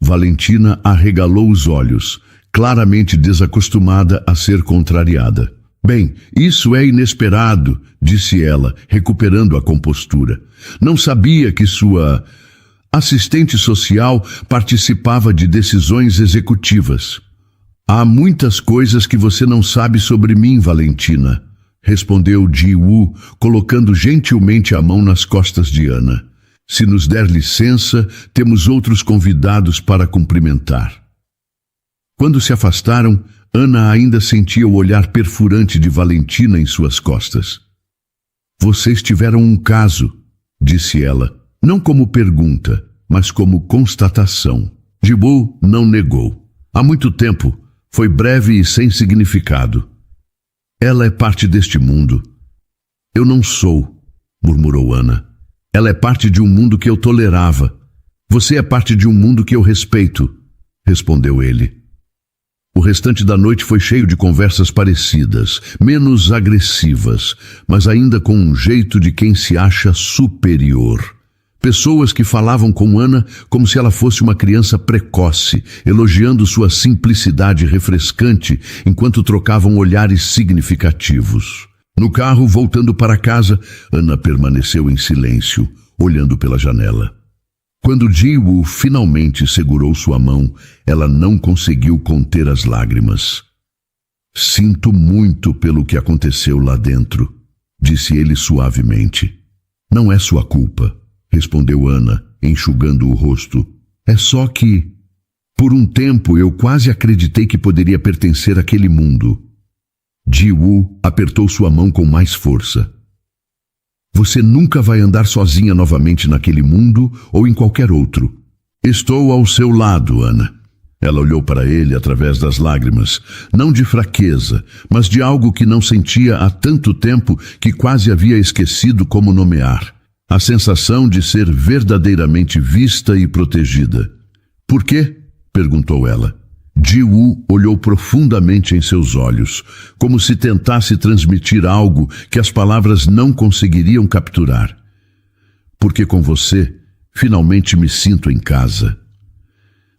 Speaker 1: Valentina arregalou os olhos, claramente desacostumada a ser contrariada. Bem, isso é inesperado, disse ela, recuperando a compostura. Não sabia que sua assistente social participava de decisões executivas. Há muitas coisas que você não sabe sobre mim, Valentina, respondeu Ji-woo, colocando gentilmente a mão nas costas de Ana. Se nos der licença, temos outros convidados para cumprimentar. Quando se afastaram, Ana ainda sentia o olhar perfurante de Valentina em suas costas. Vocês tiveram um caso, disse ela, não como pergunta, mas como constatação. Ji-woo não negou. Há muito tempo, foi breve e sem significado. Ela é parte deste mundo. Eu não sou, murmurou Ana. Ela é parte de um mundo que eu tolerava. Você é parte de um mundo que eu respeito, respondeu ele. O restante da noite foi cheio de conversas parecidas, menos agressivas, mas ainda com um jeito de quem se acha superior. Pessoas que falavam com Ana como se ela fosse uma criança precoce, elogiando sua simplicidade refrescante enquanto trocavam olhares significativos. No carro, voltando para casa, Ana permaneceu em silêncio, olhando pela janela. Quando Ji-woo finalmente segurou sua mão, ela não conseguiu conter as lágrimas. Sinto muito pelo que aconteceu lá dentro, disse ele suavemente. Não é sua culpa, respondeu Ana, enxugando o rosto. É só que, por um tempo, eu quase acreditei que poderia pertencer àquele mundo. Ji-woo apertou sua mão com mais força. Você nunca vai andar sozinha novamente naquele mundo ou em qualquer outro. Estou ao seu lado, Ana. Ela olhou para ele através das lágrimas, não de fraqueza, mas de algo que não sentia há tanto tempo que quase havia esquecido como nomear. A sensação de ser verdadeiramente vista e protegida. Por quê? Perguntou ela. Ji-woo olhou profundamente em seus olhos, como se tentasse transmitir algo que as palavras não conseguiriam capturar. Porque com você, finalmente me sinto em casa.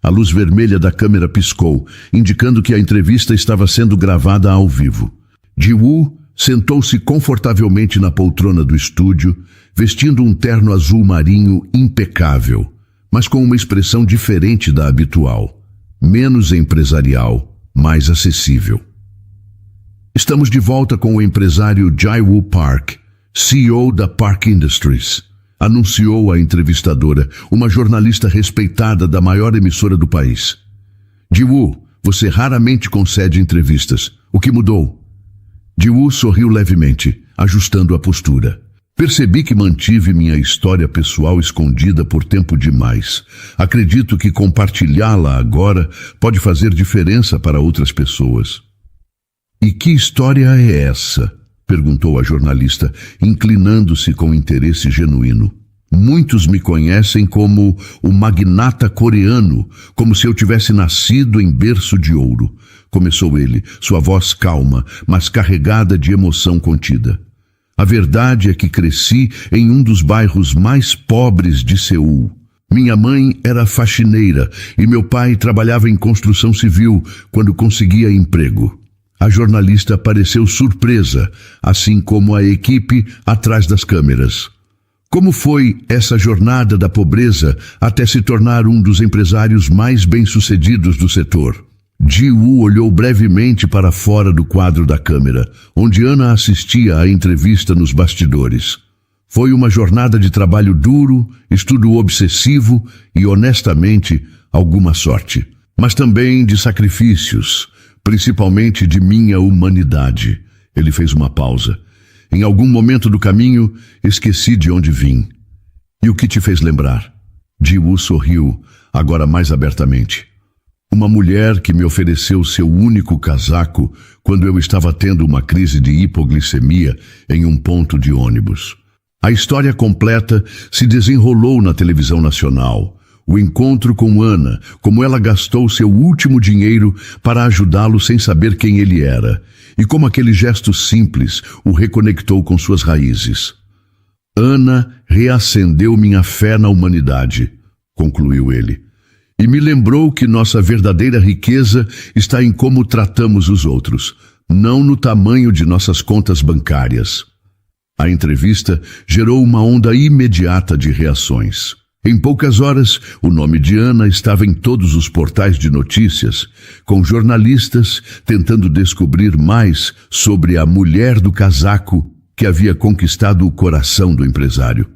Speaker 1: A luz vermelha da câmera piscou, indicando que a entrevista estava sendo gravada ao vivo. Ji-woo sentou-se confortavelmente na poltrona do estúdio, vestindo um terno azul marinho impecável, mas com uma expressão diferente da habitual. Menos empresarial, mais acessível. Estamos de volta com o empresário Ji-woo Park, CEO da Park Industries, anunciou a entrevistadora, uma jornalista respeitada da maior emissora do país. Ji-woo, você raramente concede entrevistas. O que mudou? Ji-woo sorriu levemente, ajustando a postura. Percebi que mantive minha história pessoal escondida por tempo demais. Acredito que compartilhá-la agora pode fazer diferença para outras pessoas. E que história é essa? Perguntou a jornalista, inclinando-se com interesse genuíno. Muitos me conhecem como o magnata coreano, como se eu tivesse nascido em berço de ouro. Começou ele, sua voz calma, mas carregada de emoção contida. A verdade é que cresci em um dos bairros mais pobres de Seul. Minha mãe era faxineira e meu pai trabalhava em construção civil quando conseguia emprego. A jornalista pareceu surpresa, assim como a equipe atrás das câmeras. Como foi essa jornada da pobreza até se tornar um dos empresários mais bem-sucedidos do setor? Ji-woo olhou brevemente para fora do quadro da câmera, onde Ana assistia à entrevista nos bastidores. Foi uma jornada de trabalho duro, estudo obsessivo e, honestamente, alguma sorte. Mas também de sacrifícios, principalmente de minha humanidade. Ele fez uma pausa. Em algum momento do caminho, esqueci de onde vim. E o que te fez lembrar? Ji-woo sorriu, agora mais abertamente. Uma mulher que me ofereceu seu único casaco quando eu estava tendo uma crise de hipoglicemia em um ponto de ônibus. A história completa se desenrolou na televisão nacional. O encontro com Ana, como ela gastou seu último dinheiro para ajudá-lo sem saber quem ele era, e como aquele gesto simples o reconectou com suas raízes. Ana reacendeu minha fé na humanidade, concluiu ele. E me lembrou que nossa verdadeira riqueza está em como tratamos os outros, não no tamanho de nossas contas bancárias. A entrevista gerou uma onda imediata de reações. Em poucas horas, o nome de Ana estava em todos os portais de notícias, com jornalistas tentando descobrir mais sobre a mulher do casaco que havia conquistado o coração do empresário.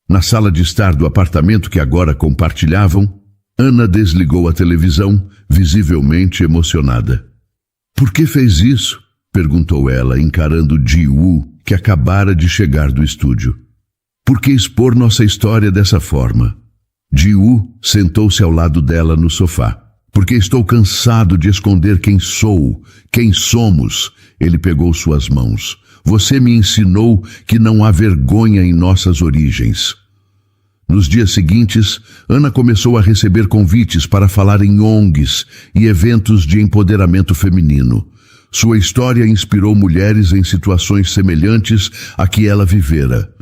Speaker 1: Na sala de estar do apartamento que agora compartilhavam, Ana desligou a televisão, visivelmente emocionada. Por que fez isso? Perguntou ela, encarando Ji-woo, que acabara de chegar do estúdio. Por que expor nossa história dessa forma? Ji-woo sentou-se ao lado dela no sofá. Porque estou cansado de esconder quem sou, quem somos. Ele pegou suas mãos. Você me ensinou que não há vergonha em nossas origens. Nos dias seguintes, Ana começou a receber convites para falar em ONGs e eventos de empoderamento feminino. Sua história inspirou mulheres em situações semelhantes a que ela vivera.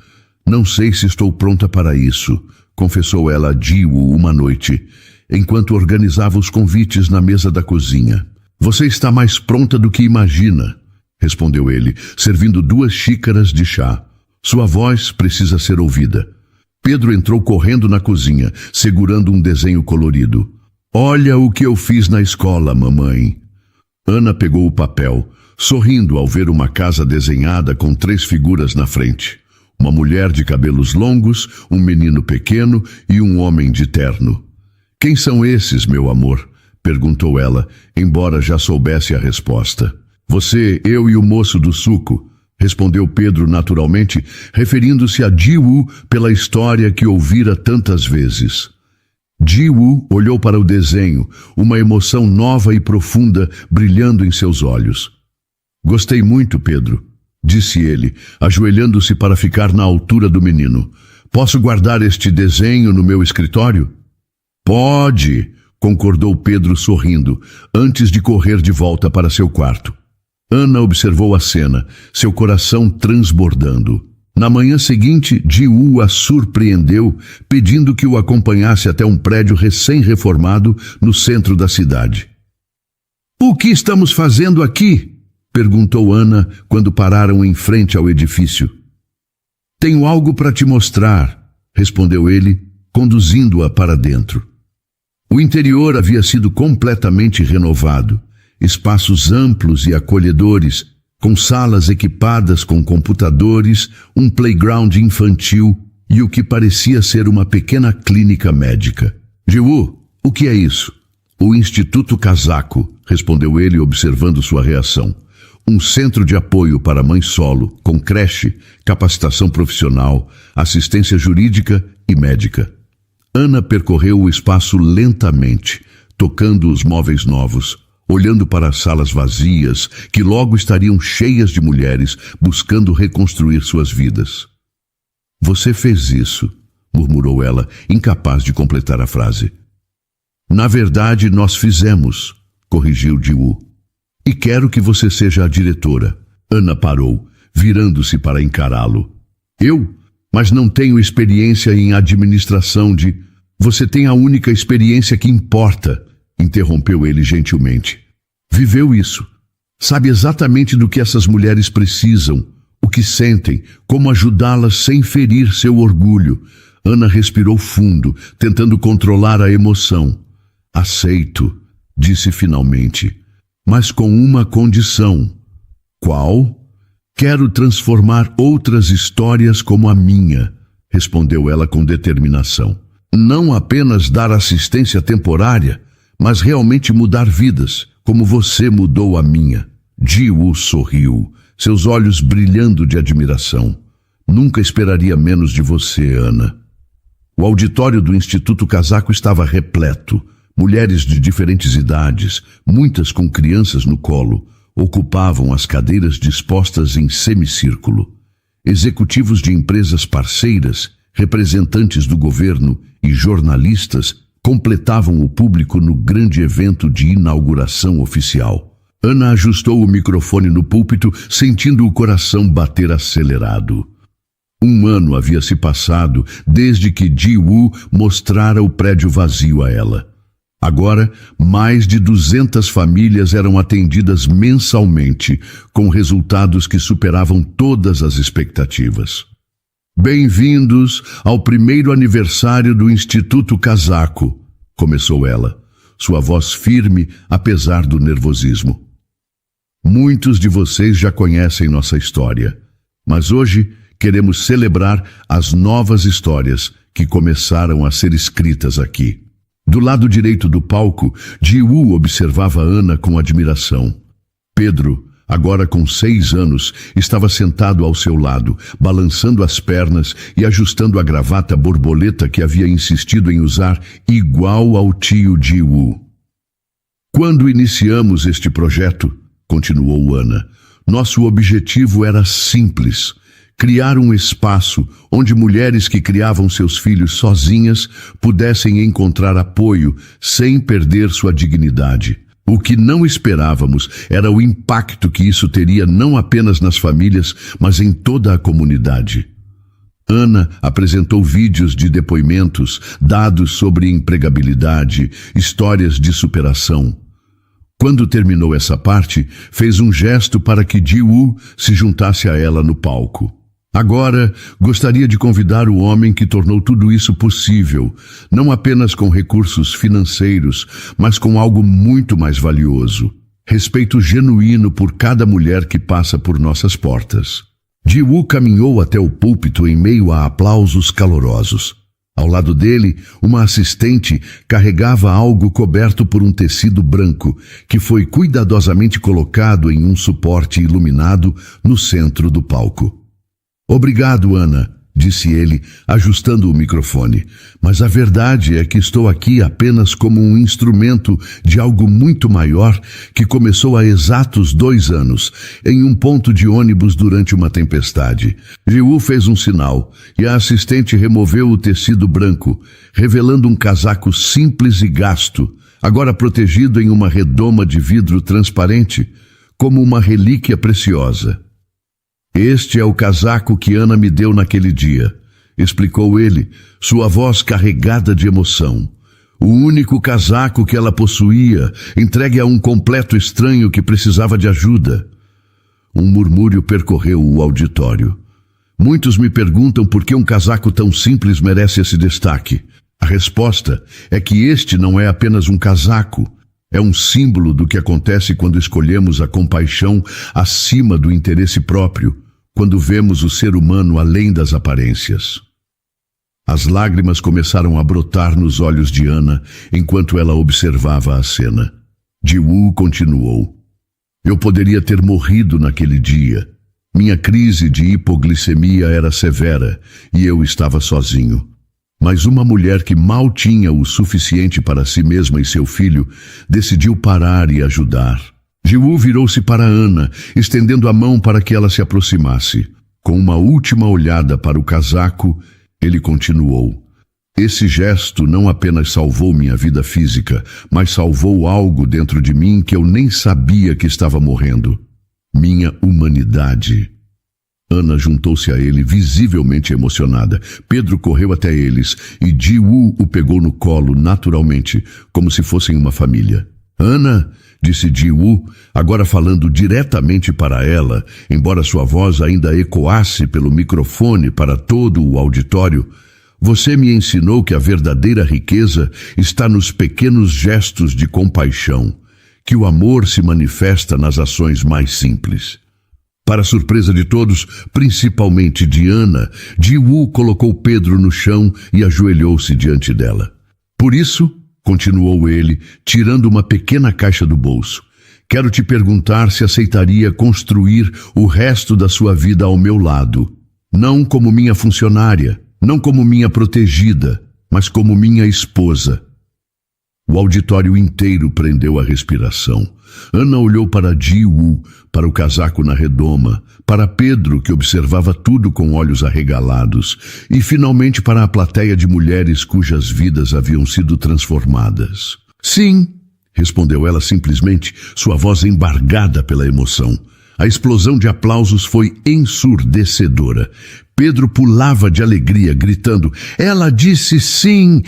Speaker 1: Não sei se estou pronta para isso, confessou ela a Ji-woo uma noite, enquanto organizava os convites na mesa da cozinha. Você está mais pronta do que imagina, respondeu ele, servindo 2 xícaras de chá. Sua voz precisa ser ouvida. Pedro entrou correndo na cozinha, segurando um desenho colorido. Olha o que eu fiz na escola, mamãe. Ana pegou o papel, sorrindo ao ver uma casa desenhada com 3 figuras na frente. Uma mulher de cabelos longos, um menino pequeno e um homem de terno. Quem são esses, meu amor? Perguntou ela, embora já soubesse a resposta. Você, eu e o moço do suco, respondeu Pedro naturalmente, referindo-se a Ji-woo pela história que ouvira tantas vezes. Ji-woo olhou para o desenho, uma emoção nova e profunda brilhando em seus olhos. Gostei muito, Pedro, disse ele, ajoelhando-se para ficar na altura do menino. Posso guardar este desenho no meu escritório? Pode, concordou Pedro sorrindo, antes de correr de volta para seu quarto. Ana observou a cena, seu coração transbordando. Na manhã seguinte, Ji-woo a surpreendeu, pedindo que o acompanhasse até um prédio recém-reformado no centro da cidade. O que estamos fazendo aqui? Perguntou Ana quando pararam em frente ao edifício. Tenho algo para te mostrar, respondeu ele, conduzindo-a para dentro. O interior havia sido completamente renovado. Espaços amplos e acolhedores, com salas equipadas com computadores, um playground infantil e o que parecia ser uma pequena clínica médica. Ji-woo, o que é isso? O Instituto Casaco, respondeu ele observando sua reação. um centro de apoio para mãe solo, com creche, capacitação profissional, assistência jurídica e médica. Ana percorreu o espaço lentamente, tocando os móveis novos, olhando para as salas vazias, que logo estariam cheias de mulheres buscando reconstruir suas vidas. "Você fez isso", murmurou ela, incapaz de completar a frase. "Na verdade, nós fizemos", corrigiu Ji-woo. "E quero que você seja a diretora." Ana parou, virando-se para encará-lo. "Eu? Mas não tenho experiência em administração de..." "Você tem a única experiência que importa", interrompeu ele gentilmente. "Viveu isso. Sabe exatamente do que essas mulheres precisam, o que sentem, como ajudá-las sem ferir seu orgulho." Ana respirou fundo, tentando controlar a emoção. "Aceito", disse finalmente, "mas com uma condição." "Qual?" "Quero transformar outras histórias como a minha", respondeu ela com determinação. "Não apenas dar assistência temporária, mas realmente mudar vidas, como você mudou a minha." Ji-woo sorriu, seus olhos brilhando de admiração. "Nunca esperaria menos de você, Ana." O auditório do Instituto Kazako estava repleto. Mulheres de diferentes idades, muitas com crianças no colo, ocupavam as cadeiras dispostas em semicírculo. Executivos de empresas parceiras, representantes do governo e jornalistas completavam o público no grande evento de inauguração oficial. Ana ajustou o microfone no púlpito, sentindo o coração bater acelerado. 1 ano havia se passado desde que Ji-woo mostrara o prédio vazio a ela. Agora, mais de 200 famílias eram atendidas mensalmente, com resultados que superavam todas as expectativas. "Bem-vindos ao primeiro aniversário do Instituto Kazako", começou ela, sua voz firme apesar do nervosismo. "Muitos de vocês já conhecem nossa história, mas hoje queremos celebrar as novas histórias que começaram a ser escritas aqui." Do lado direito do palco, Ji-woo observava Ana com admiração. Pedro, agora com 6 anos, estava sentado ao seu lado, balançando as pernas e ajustando a gravata borboleta que havia insistido em usar igual ao tio Ji-woo. "Quando iniciamos este projeto", continuou Ana, "nosso objetivo era simples: criar um espaço onde mulheres que criavam seus filhos sozinhas pudessem encontrar apoio sem perder sua dignidade. O que não esperávamos era o impacto que isso teria não apenas nas famílias, mas em toda a comunidade." Ana apresentou vídeos de depoimentos, dados sobre empregabilidade, histórias de superação. Quando terminou essa parte, fez um gesto para que Ji-woo se juntasse a ela no palco. "Agora, gostaria de convidar o homem que tornou tudo isso possível, não apenas com recursos financeiros, mas com algo muito mais valioso: respeito genuíno por cada mulher que passa por nossas portas." Ji-woo caminhou até o púlpito em meio a aplausos calorosos. Ao lado dele, uma assistente carregava algo coberto por um tecido branco, que foi cuidadosamente colocado em um suporte iluminado no centro do palco. "Obrigado, Ana", disse ele, ajustando o microfone. "Mas a verdade é que estou aqui apenas como um instrumento de algo muito maior que começou há exatos 2 anos, em um ponto de ônibus durante uma tempestade." Ji-woo fez um sinal e a assistente removeu o tecido branco, revelando um casaco simples e gasto, agora protegido em uma redoma de vidro transparente, como uma relíquia preciosa. "Este é o casaco que Ana me deu naquele dia", explicou ele, sua voz carregada de emoção. "O único casaco que ela possuía, entregue a um completo estranho que precisava de ajuda." Um murmúrio percorreu o auditório. "Muitos me perguntam por que um casaco tão simples merece esse destaque. A resposta é que este não é apenas um casaco. É um símbolo do que acontece quando escolhemos a compaixão acima do interesse próprio, quando vemos o ser humano além das aparências." As lágrimas começaram a brotar nos olhos de Ana enquanto ela observava a cena. Ji-woo continuou: Eu poderia ter morrido naquele dia. Minha crise de hipoglicemia era severa e eu estava sozinho. Mas uma mulher que mal tinha o suficiente para si mesma e seu filho decidiu parar e ajudar. Ji-woo virou-se para Ana, estendendo a mão para que ela se aproximasse. Com uma última olhada para o casaco, ele continuou. Esse gesto não apenas salvou minha vida física, mas salvou algo dentro de mim que eu nem sabia que estava morrendo. Minha humanidade. Ana juntou-se a ele, visivelmente emocionada. Pedro correu até eles e Ji-woo o pegou no colo naturalmente, como se fossem uma família. Ana, disse Ji-woo, agora falando diretamente para ela, embora sua voz ainda ecoasse pelo microfone para todo o auditório, você me ensinou que a verdadeira riqueza está nos pequenos gestos de compaixão, que o amor se manifesta nas ações mais simples. Para surpresa de todos, principalmente de Ana, Ji-woo colocou Pedro no chão e ajoelhou-se diante dela. Por isso, continuou ele, tirando uma pequena caixa do bolso, quero te perguntar se aceitaria construir o resto da sua vida ao meu lado, não como minha funcionária, não como minha protegida, mas como minha esposa. O auditório inteiro prendeu a respiração. Ana olhou para Ji-woo, para o casaco na redoma, para Pedro, que observava tudo com olhos arregalados, e finalmente para a plateia de mulheres cujas vidas haviam sido transformadas. Sim, respondeu ela simplesmente, sua voz embargada pela emoção. A explosão de aplausos foi ensurdecedora. Pedro pulava de alegria, gritando, ela disse sim,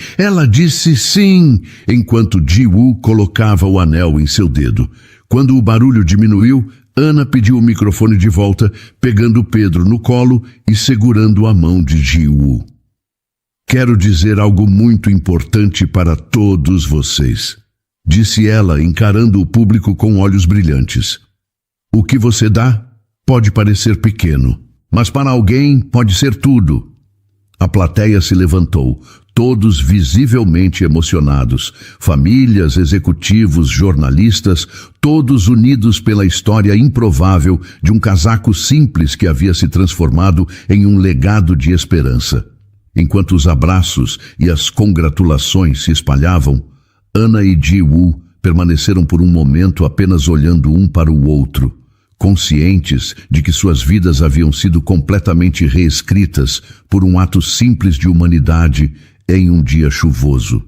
Speaker 1: enquanto Ji-woo colocava o anel em seu dedo. Quando o barulho diminuiu, Ana pediu o microfone de volta, pegando Pedro no colo e segurando a mão de Ji-woo. Quero dizer algo muito importante para todos vocês, disse ela, encarando o público com olhos brilhantes. O que você dá pode parecer pequeno, mas para alguém pode ser tudo. A plateia se levantou, todos visivelmente emocionados, famílias, executivos, jornalistas, todos unidos pela história improvável de um casaco simples que havia se transformado em um legado de esperança. Enquanto os abraços e as congratulações se espalhavam, Ana e Ji-woo permaneceram por um momento apenas olhando um para o outro, conscientes de que suas vidas haviam sido completamente reescritas por um ato simples de humanidade em um dia chuvoso.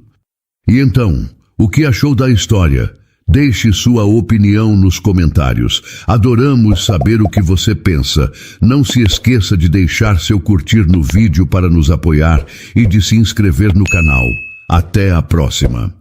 Speaker 1: E então, o que achou da história? Deixe sua opinião nos comentários. Adoramos saber o que você pensa. Não se esqueça de deixar seu curtir no vídeo para nos apoiar e de se inscrever no canal. Até a próxima!